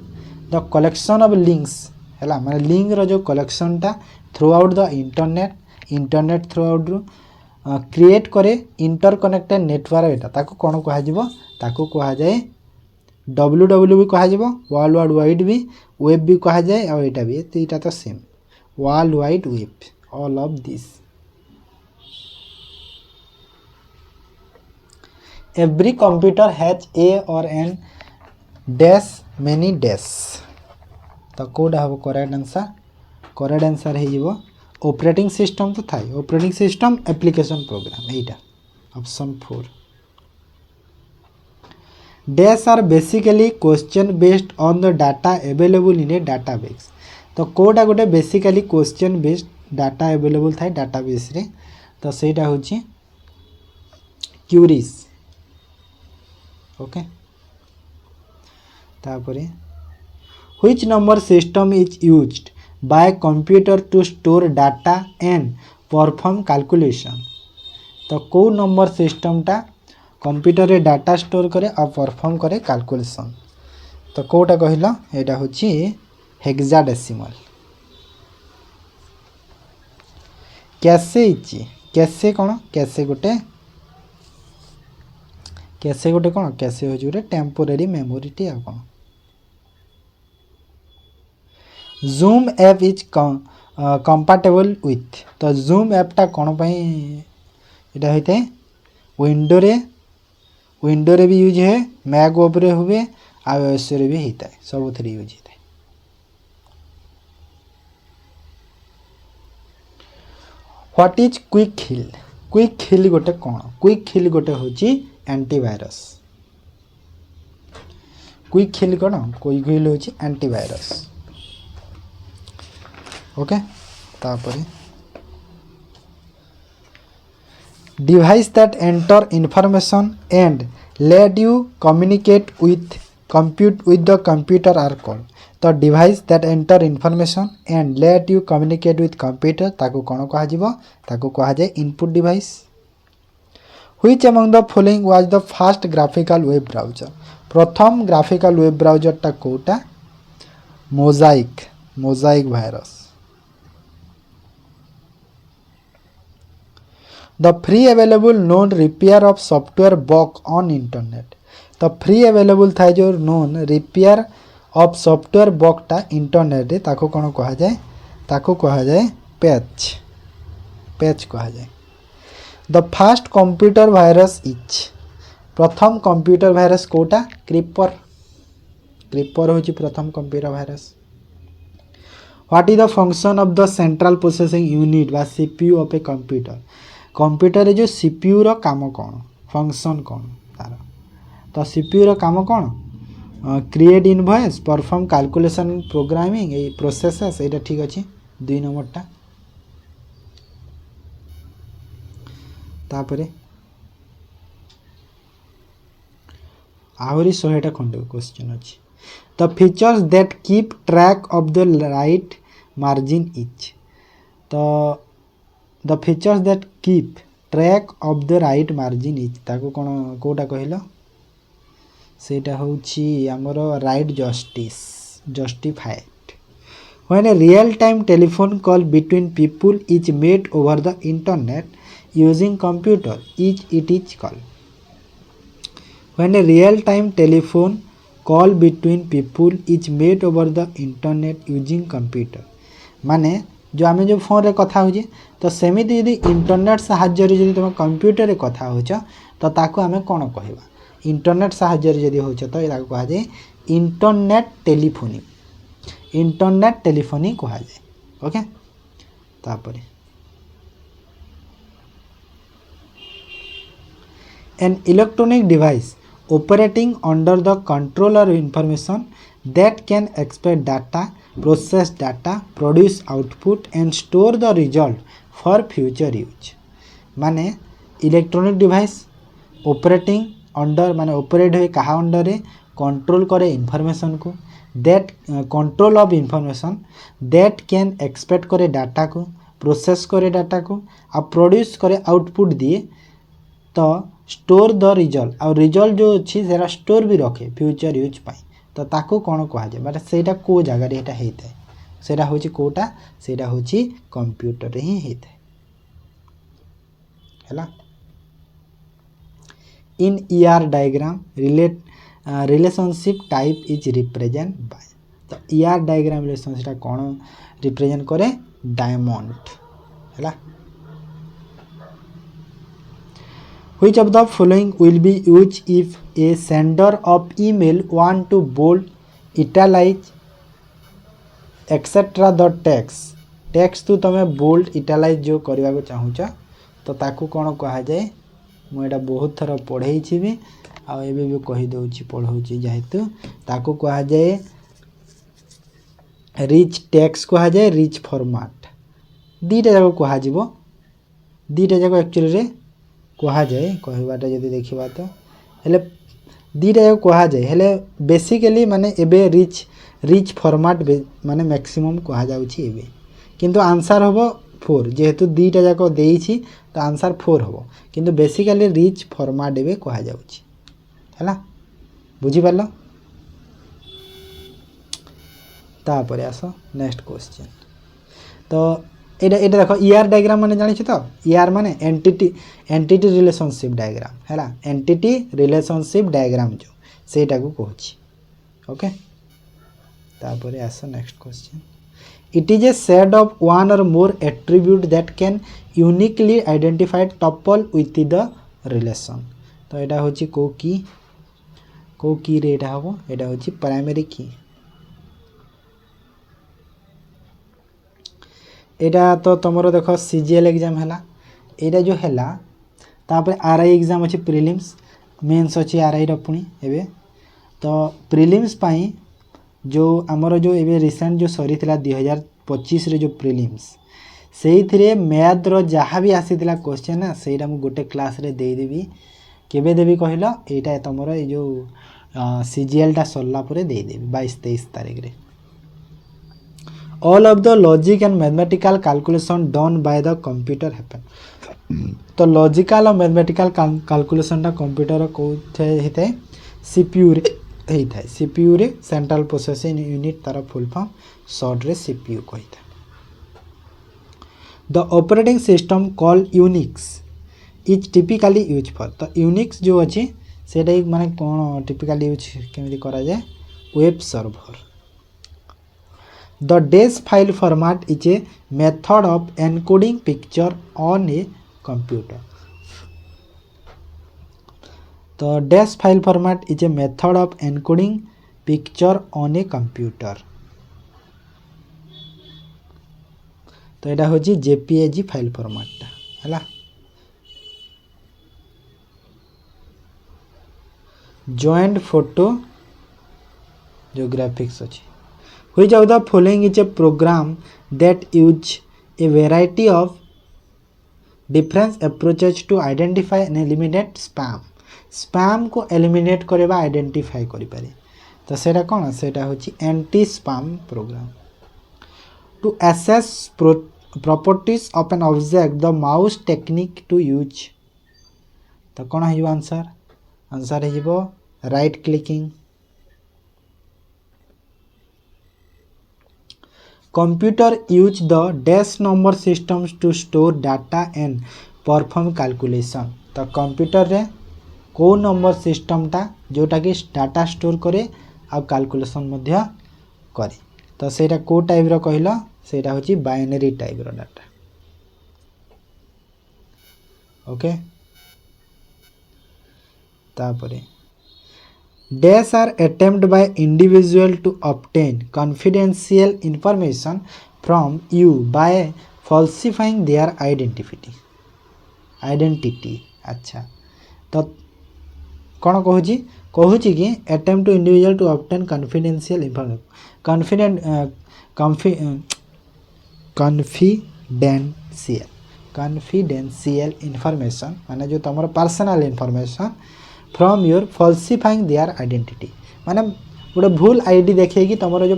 The collection of links है माने लिंक रो जो कलेक्शन टा throughout the internet throughout रो क्रिएट करे इंटरकनेक्टेड नेटवर्क एटा ताको कोन कहा जिवो ताको कहा जाए www भी कहा जिवो वर्ल्ड वाइड भी वेब भी कहा जाए और एटा भी एटा तो same world wide web all of this. Every computer has a or n dash many dash. तो कोड हम करेक्ट आंसर है जीवो ऑपरेटिंग सिस्टम तो थाई ऑपरेटिंग सिस्टम एप्लिकेशन प्रोग्राम एटा option 4. Dash are basically question based on the data available in a database. तो कोडा गोटे basically question based data available थाई डाटाबेस रे. तो सेटा होची क्यूरीज. ओके तापरे which number system is used by computer to store data and perform calculation. तो को नंबर सिस्टम टा कंप्यूटर रे डाटा स्टोर करे और परफॉर्म करे कैलकुलेशन. तो कोटा कहिला एटा होची हेक्साडेसिमल. कैसे इची कैसे कोन कैसे गोटे कौन कैसे हो जोरे टेम्पोरेरी मेमोरी टी आ कोन. Zoom app is compatible with. तो जूम ऐप टा कोन पई एटा होते विंडो रे भी यूज है मैक ओएस रे हुए आईओएस रे भी होता है सब थ्री यूज होता है. What is quick hill. Quick हिल गोटे कौन क्विक हिल गोटे होची एंटीवायरस. क्विक हिल कौन क्विक हिल होची एंटीवायरस. ओके तापरे device that enter information and let you communicate with the computer are called. तो device that enter information and let you communicate with computer ताको कौन कहा जिवो ताको कहा जाए input device. Which among the following was the first graphical web browser? प्रथम graphical web browser टा कोटा मोजाइक भाइरस. The free available known repair of software bug on internet. तो फ्री अवेलेबल था जो नोन रिपेयर ऑफ सॉफ्टवेयर बगटा इंटरनेट रे ताको कौन कहा जाए, ताको कहा जाए पैच कहा जाए. The fast computer virus is. प्रथम कंप्यूटर वायरस कोटा क्रीपर होची प्रथम computer virus. What is the function of the central processing unit बा CPU of a computer. Computer रे जो सीपीयू रो काम कौन, फंक्शन कौन तार. तो सीपीयू रो काम कौन, create invoice, perform calculation, programming, a processes. एटा ठीक अछि 2 नंबरटा. तापरे आहरी 100टा खंड क्वेश्चन अछि. The features that keep track of the right margin is. तो the features that keep track of the right margin is ताको कोन कोटा कहलो, सेटा होची हमर right justified. When a real time telephone call between people is made over the internet using computer it is called. When a real time telephone call between people is made over the internet using computer. माने जो आमे जो फोन रे कथा होजे तो सेमिति यदि इंटरनेट सहाय्य रे यदि तुम कंप्यूटर रे कथा होछ तो ताको आमे कोन कहबा, इंटरनेट सहाय्य रे यदि होछ तो ताको कहा जाय इंटरनेट टेलीफोनी कहा जाय. ओके. तापरे an electronic device operating under the control of information that can expect data, process data, produce output and store the result for future use. माने इलेक्ट्रॉनिक डिवाइस ऑपरेटिंग अंडर माने ऑपरेट हुए कहा अंडर रे कंट्रोल करे इन्फॉर्मेशन को, that control of information that can expect करे डाटा को, प्रोसेस करे डाटा को आ प्रोड्यूस करे आउटपुट दिए. तो स्टोर द रिजल्ट और रिजल्ट जो अच्छी सेरा स्टोर भी रखे फ्यूचर यूज पाई. तो ताको कौन कहा जाए माने सेटा को जगह रे एटा हेता है, सेटा होची कोटा, सेटा होची कंप्यूटर रे ही हेता है. हैला. In ER diagram relationship type is represent by. तो ईआर डायग्राम रिलेशनशिप कौन रिप्रेजेंट करे, डायमंड. हैला. Which of the following will be used if a sender of email want to bold, italize, etc. the text तो तमे बोल्ड इटालाइज जो करबा को चाहूछ तो ताकू कोन कहा जाए. मु एटा बहुत थर पढ़ाई छी भी आ एबे भी कहि दउची पढ़ौची जेहेतु ताकू कहा जाए रिच टेक्स्ट कहा जाए, रिच फॉर्मेट. दीटा जाको कहा जीवो, दीटा जाको एक्चुअली रे कहा जाए कहबाटा जदि देखिबा तो हेले दीटा जाको कहा जाए. हेले बेसिकली माने एबे रिच फॉर्मेट माने मैक्सिमम कहा जाउची एबे, किंतु आंसर होबो 4 जेहेतु दीटा जाको देइछि तो आंसर 4 होबो, किंतु बेसिकली रिच फॉर्मेट एबे कहा जाउची. हैला. बुझी पालो. तापरे आसो नेक्स्ट क्वेश्चन. तो एटा देखो ईआर डायग्राम माने जानि छ तो ईआर माने एंटिटी रिलेशनशिप डायग्राम. हैला. एंटिटी रिलेशनशिप डायग्राम जो सेटा को कहूची. ओके. तापरे आसो next question. It is a set of one or more attribute that can uniquely identified tuple with the relation. तो एटा होची को की रे एटा हबो, एटा होची प्राइमरी की. एटा तो तुमरो देखो सीजीएल एग्जाम हैला, एटा जो हैला तापर आरआई एग्जाम अछि, प्रीलिम्स मेंस अछि आरआई रो पुनी एबे. तो प्रीलिम्स पाई जो हमरो जो एबे रिसेंट जो सरी थिला 2025 रे जो प्रीलिम्स सेही थिरे मैथ रो जहा भी आसीतिला क्वेश्चन ना सेटा मु गोटे क्लास रे देई देबी. केबे देबी कहिलो, एटा तुमरो ए जो सीजीएल टा सरला परे देई देबी 22-23 तारिख रे. All of the logic and mathematical calculation done by the computer happen. तो लॉजिकल और मैथमेटिकल कैलकुलेशन कंप्यूटर कोथे होता है सीपीयू रे होता है। सीपीयू रे सेंट्रल प्रोसेसिंग यूनिट तार फुल फॉर्म शॉर्ट रे सीपीयू कही था। The operating system call Unix is typically use for. तो यूनिक्स जो अच्छी से माने कौन टिपिकली यूज केमी करा जाए वेब सर्वर। द डेस file format is a method of encoding picture on a computer. तो डेस file format is a method of encoding picture on a computer. तो यहाँ हूँ जेपीईजी फाइल फॉर्मेट है। जॉइंट फोटो जो ग्राफिक्स अच्छी which of the following is a program that use a variety of different approaches to identify and eliminate spam. Spam को एलिमिनेट करवा आइडेंटिफाई करें तो सेटा कौन सेटा हूँ anti spam program. To access properties of an object the mouse technique to use. तो कौन हो आंसर आंसर हो right clicking. Computer use the dash number systems to store data and perform calculation. तो कंप्यूटर रे को नंबर सिस्टमटा जोटा कि डाटा स्टोर करे आ कैलकुलेशन मध्य करे। तो सेटा को टाइप रो कहला सेटा होची बाइनरी टाइप रो डाटा। ओके तापरे dash are attempt by individual to obtain confidential information from you by falsifying their identity. अच्छा तो कौन कहूँ कि attempt to individual to obtain confidential information confidential information माने जो तुम personal information from your falsifying their identity माने गोटे भूल आईडी देखे कि तुम जो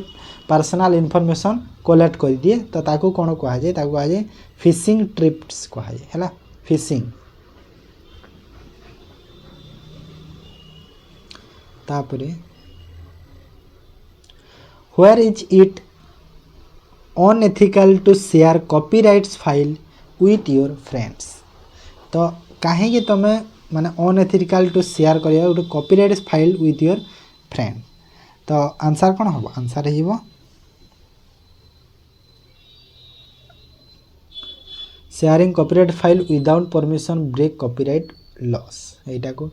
पर्सनल इंफॉर्मेशन कलेक्ट कर दिए तो ताकू कौन कह जाए फिशिंग ट्रिप्स कह जाए फिशिंग। तापरे where is it unethical to share copyrights file with your friends. तो कहीं तुम्हें माने अनएथिकल टू शेयर कर गोटे copyrights file with your friend. तो आंसर कौन हम आंसर हो sharing copyright file without permission break copyright laws. यहाँ को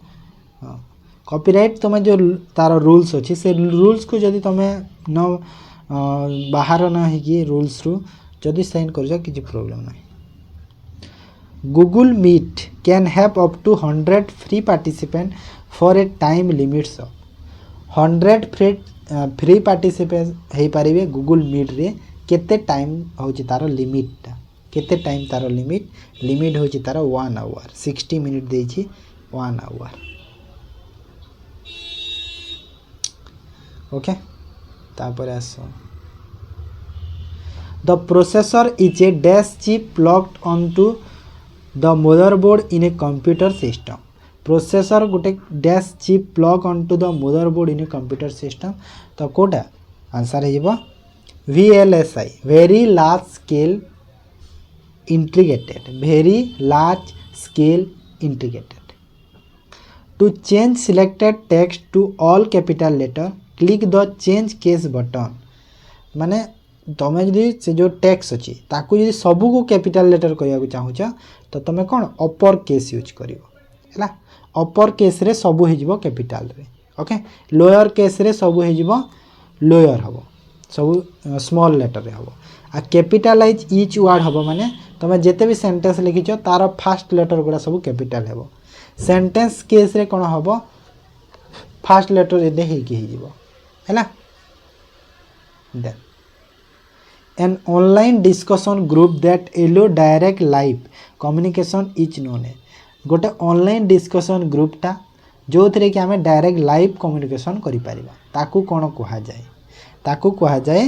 कॉपीराइट तुम्हें जो तार रूल्स अच्छी से रूल्स को जदि तुम्हें न बाहर न हो रूल्स रु जदि साइन कर कि प्रोब्लेम ना। Google Meet can have up to 100 free participant for a time limits of 100 free participant हो पारे Google Meet रे केते टाइम होची तारो लिमिट केते टाइम तारो लिमिट होची तारो 1 आवर 60 मिनिट देछि 1 आवर। ओके तापर आसो the processor is a dash chip plugged onto the motherboard in a computer system. Processor गोटे dash chip plug onto the motherboard in a computer system. तो कोटा आंसर हो VLSI very large scale integrated very large scale integrated. To change selected text to all capital letter click the change case button. माने तुम्हें जदि से जो टेक्स्ट अच्छी ताकू जदि सबू को कैपिटल लेटर करने चाहूच तो तुम्हें कौन अपर केस यूज कर अपर केस रे सबू हो कैपिटल रे। ओके लोअर केस रे सबू हो लोअर हम सब स्मॉल लेटर रे हम आ कैपिटलाइज इच वर्ड हम माने तुम्हें जिते भी सेंटेंस लिखिच तार फास्ट लेटर गुड़ा सब कैपिटल हम। सेंटेंस केस रे कौन हम फास्ट लेटर एदे है then an online discussion group that allow direct live communication is known as गोटे ऑनलाइन डिस्कशन ग्रुपटा जो थे कि आम डायरेक्ट लाइव कम्युनिकेशन करें ताकू कौन कह जाए ताकू कह जाए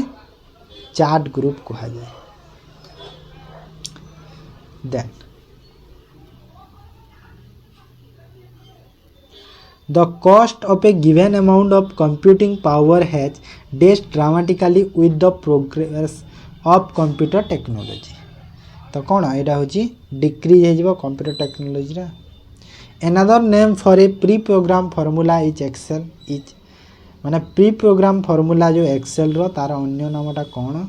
चार्ट ग्रुप कहा जाए। Then the cost of a given amount of computing power has decreased dramatically with the progress of computer technology। तो कौन यहाँ हूँ डिक्रीज हो computer technology. Another name for a pre program formula is excel is माने प्री प्रोग्राम फॉर्मूला जो एक्सेल रो तार अन्य नामटा कौन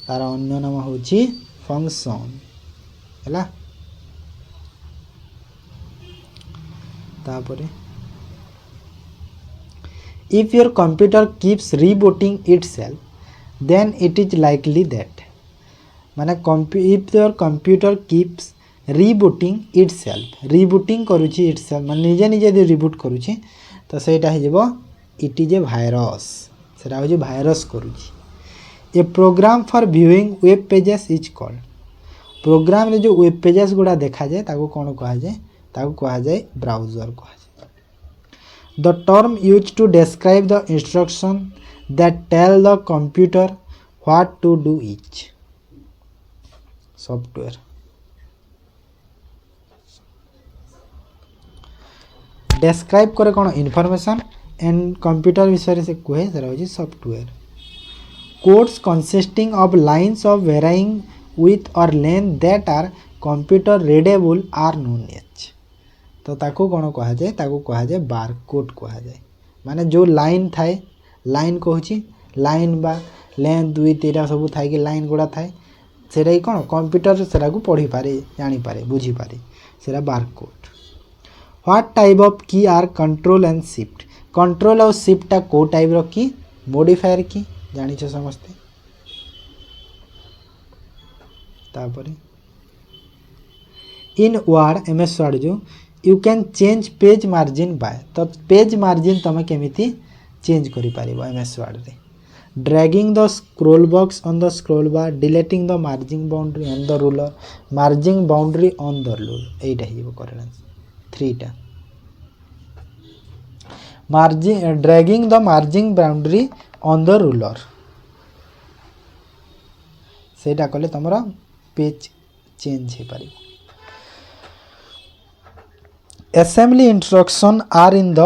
तार अन्य नाम हूँ फंक्शन है। तापरे if your computer keeps rebooting itself then it is likely that माने if your computer keeps rebooting करुची itself माने निजे निजे दे रिबूट करुची तो सेटा हे जेबो इट इज ए वायरस सेटा हो जे वायरस करुची। A program for viewing web pages is called program रे जो वेब पेजेस गुडा देखा जाए ताको कोन कहा जाए ताको कहा जाए ब्राउजर कहा जाए। The term used to describe the instruction that tell the computer what to do is software। describe करे कौन information and computer विषय से कहे सर हो software. codes consisting of lines of varying width or length that are computer readable are known as तो ताको कौन कहा जाए ताको कहा जाए बारकोड कहा जाए। माने जो लाइन थाए लाइन कहूँ लाइन बा लेंथ विड्थ एटा सब थाए कि लाइन गुड़ा थाए सेटा कौन कंप्यूटर सेटा को पढ़ी पारे जानी पारे बुझी पारे सेटा barcode. What type of key are control and shift control और शिफ्ट को टाइप रो की मॉडिफायर की जानी छ समस्ते। तापरे इन वर्ड एमएस वर्ड जो you can change page margin by तो पेज मार्जिन तुम केमिति चेंज करि पारिबो एमएस वर्ड रे। Dragging the scroll box on the scroll bar deleting the margin boundary on the ruler margin boundary on the ruler एटा हिबो करेक्ट 3टा margin dragging the margin boundary on the ruler सेटा कले तमरा पेज चेंज हे पारिबो। Assembly instruction are in the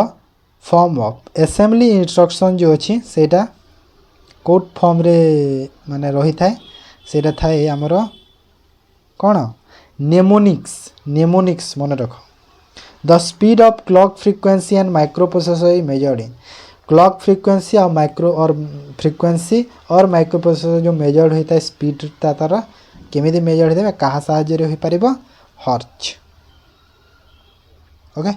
form of assembly instruction जो अच्छी सेटा कोड फॉर्म रे माने रही थाए सेटा थाए आमर कौन नेमोनिक्स मन रख। The speed of clock frequency and microprocessor is measured in clock frequency और माइक्रोप्रोसेसर जो मेजर्ड होता है स्पीड तार केमिति मेजर्ड होता है कहा साहाय्य हो पारिबो hertz. Okay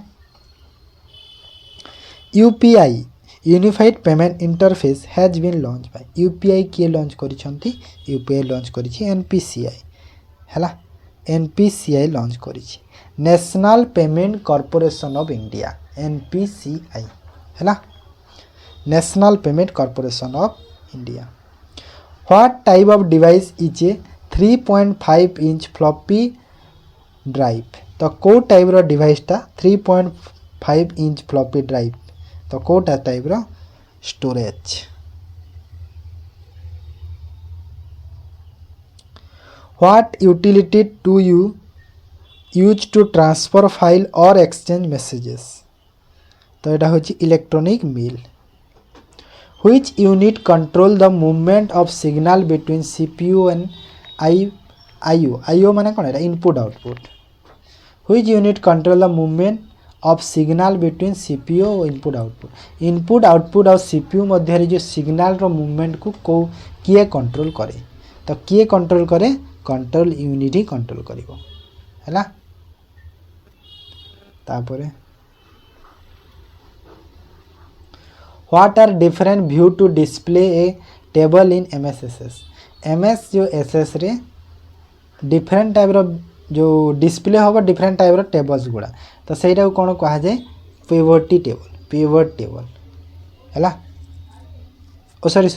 UPI unified payment interface has been launch by UPI किए लॉन्च करिसंती यूपीआई लॉन्च करिछि एनपीसीआई हैला एनपीसीआई लॉन्च करिछि National Payment Corporation of India NPCI हैला National Payment Corporation of India. What type of device is a 3.5 inch floppy drive तो को टाइप रो डिवाइसटा 3.5 इंच फ्लॉपी ड्राइव तो कोटा टाइप रो storage. What utility do you use to transfer file और एक्सचेंज मेसेजेस तो यहाँ हूँ electronic mail. Which unit control the movement of signal between CPU and IO माने कौन है input output. Which unit control the movement of signal between CPU और इनपुट आउटपुट और सीपीयू मध्य जो सिग्नल रो मूवमेंट को किए कंट्रोल करे तो किए कंट्रोल करे कंट्रोल यूनिट ही कंट्रोल करिवो हैला। तापरे what are different view to display a table in MS जो एसएस रे डिफरेंट टाइप रो जो डिस्प्ले होगा डिफरेंट टाइप रो टेबल्स गुड़ा तो सहीटा को कौन कहा जाए पिवट टेबल हैला ओ सॉरी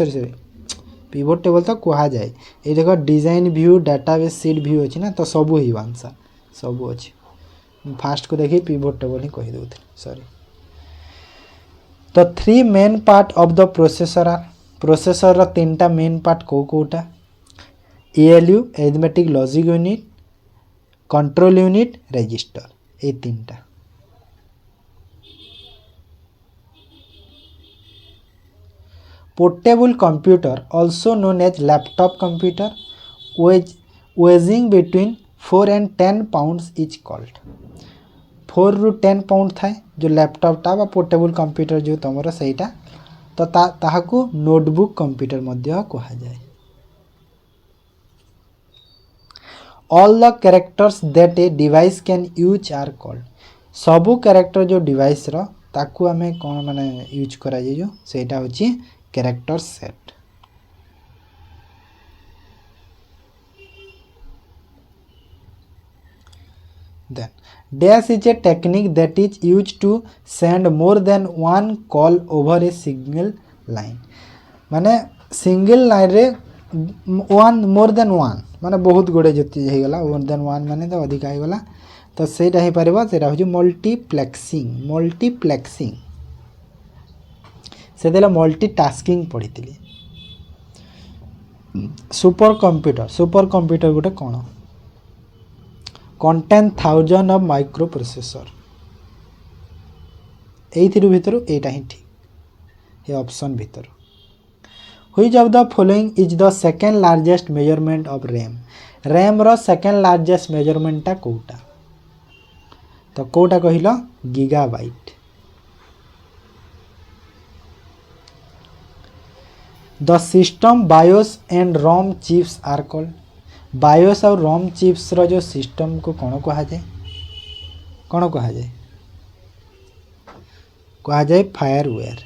पिवट टेबल तो कहा जाए ये देखो design view database seat view अच्छी ना तो सबू ही आंसर सबू अच्छी फास्ट को देखिए पिवट टेबल ही कही दे सॉरी। तो 3 main part of the processor रो 3टा मेन पार्ट कोटा ALU arithmetic logic unit, control unit, register, ये तीनटा। Portable computer also known as laptop computer weighing between 4 and 10 pounds is called. 4 ରୁ 10 पाउंड थाए जो लैपटॉपटा बा पोर्टेबल कंप्यूटर जो तुमर सहीटा तो ताहाकू नोटबुक कंप्यूटर मध्य कहा जाए। All the characters that a device can use are called. सबू कैरेक्टर जो डिवाइस रो ताकू आमे कौन माने यूज करा जो सेटा होची character set. Then dash is a technique that is used to send more than one call over a single line। माने सिंगल लाइन रे वन मोर देन वन माने बहुत गुड़े जति हो गला मोर देन वन माने तो अधिक हो गला तो सेटा हे परबा सेटा हो मल्टीप्लेक्सिंग। मल्टीप्लेक्सिंग से देला मल्टीटास्किंग पढ़ी। सुपर कंप्यूटर गोटे कौन कंटेन 1000 ऑफ माइक्रो प्रोसेसर। एइथिरु भितरु एटा ही ठीक ये ऑप्शन भितर। Which of the following is the second largest measurement of RAM. RAM रो सेकंड लार्जेस्ट मेजरमेंट टा कोटा तो कोटा कहिलो gigabyte. The system BIOS and ROM chips are called. BIOS और रोम चिप्स रो जो सिस्टम को कौन कहा जाए कौन कहा जाए कहा जाए फायरवेयर।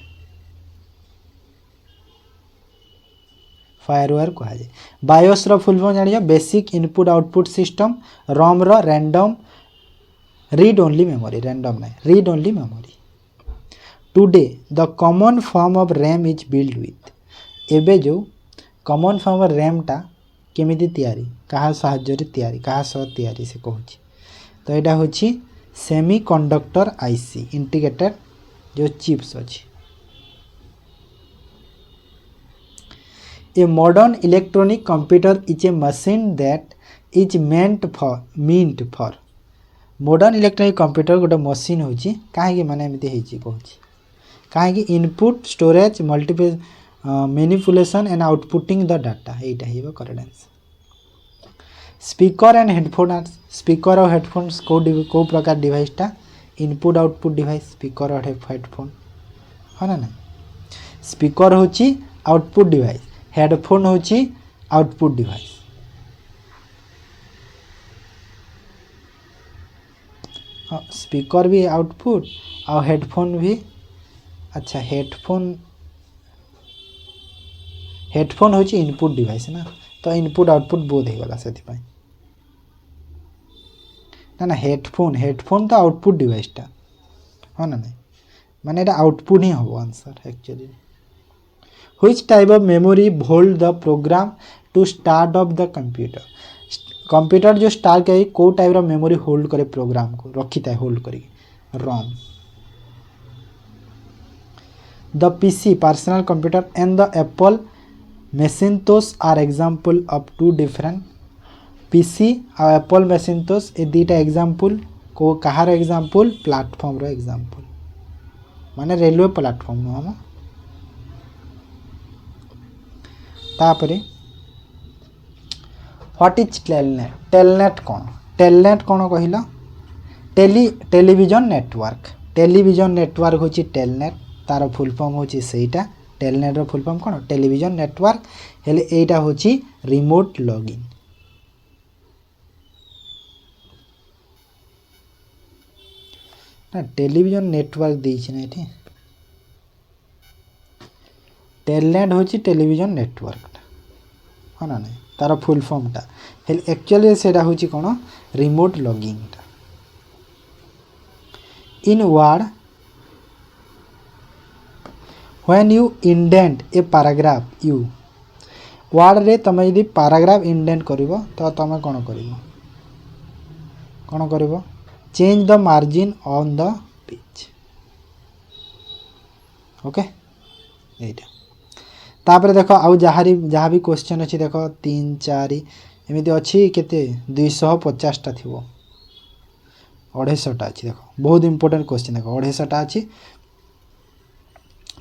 फायरवेयर कहा जाए। बायोस रो फुल फॉर्म जानियो basic input output system. ROM रो random read only memory random नहीं read only memory. Today the common form of RAM is build with. एबे जो कॉमन फॉर्म ऑफ रैम टा केमिति तैयारी कहा साहाଯ୍य तैयारी कहा सह तैयारी से कहूँ तो यहाँ हूँ सेमी कंडक्टर आईसी इंटीग्रेटेड जो चिप्स अच्छी। A modern electronic computer is a machine that is meant for. Modern electronic computer गोटे मशीन हूँ कहीं माने एमती कहूँ कहीं input storage multiple manipulation and outputting the data यहीटा correct answer. Speaker and headphone. Speaker और हेडफोन्स को प्रकार डिवाइसटा इनपुट आउटपुट डिवाइस स्पीकर और हेडफोन है ना। स्पीकर हूँ आउटपुट डिवाइस हेडफोन हूँ आउटपुट डिवाइस। हाँ स्पीकर भी आउटपुट और हेडफोन भी अच्छा हेडफोन हूँ इनपुट डिवाइस ना तो इनपुट आउटपुट बोध हो गला से ना हेडफोन तो आउटपुट डिवाइसटा हाँ ना नहीं माने एटा आउटपुट ही हम answer actually. Which type of memory hold the program to start of the computer जो स्टार्ट करे को टाइप ऑफ मेमोरी होल्ड करे प्रोग्राम को रखी था होल्ड करी ROM. The PC personal computer and the Apple Macintosh are example of two different. PC और एप्पल मेसिंतोस ए दुटा एग्जाम्पल को कहार एग्जाम्पल प्लेटफॉर्म रो एग्जाम्पल माने रेलवे प्लेटफॉर्म नो हम। तापरे व्हाट इज टेलनेट। टेलनेट कौन कहला टेलीविजन नेटवर्क होची टेलनेट तार फुल फॉर्म होची सेटा। टेलनेट रो फुल फॉर्म कौन टेलीविजन नेटवर्क हेले एटा होची रिमोट लॉगिन। ना टेलीविजन नेटवर्क देछि ना एठी टेलनेट होची टेलीविजन नेटवर्क हाँ ना नहीं तार फुल फॉर्मटा हेले एक्चुअली सेटा होची कौन रिमोट लॉगिंग टा। In Word when you indent a paragraph you Word रे तुम यदि पैराग्राफ इंडेंट करिवो तो तुम कौन करिवो change the margin on the page okay एटा। तापर देख आउ जहाँ भी क्वेश्चन अच्छी देख 3 4 एमती अच्छी के 250टा थी 250टा अच्छी देख बहुत इंपोर्टेंट क्वेश्चन देख 250टा अच्छी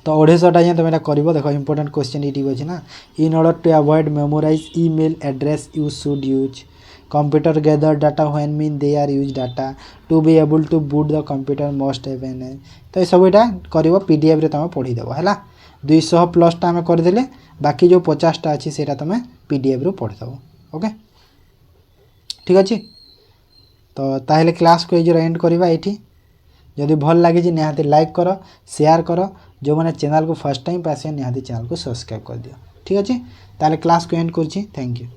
तो 250टा तुम यहाँ कर देख इंपोर्टेंट क्वेश्चन ये अच्छे ना in order to avoid memorize email address you should use computer gather data when mean they are use data to be able to boot the computer must have an तो ये सब यहाँ कर पीडीएफ रे तुम पढ़ीदेव है 200+ आम करदे बाकी जो 50टा अच्छी से तुम पीडीएफ रू पढ़ीदेव ओके ठीक अच्छे तो ताहले क्लास को ये एंड करवा ये जदि भल लगी निहाती लाइक कर शेयर कर जो मैंने चैनल को फर्स्ट टाइम पास निहाती चैनल को सब्सक्राइब कर दियो ठीक अच्छे ताहले क्लास को एंड कर थैंक यू।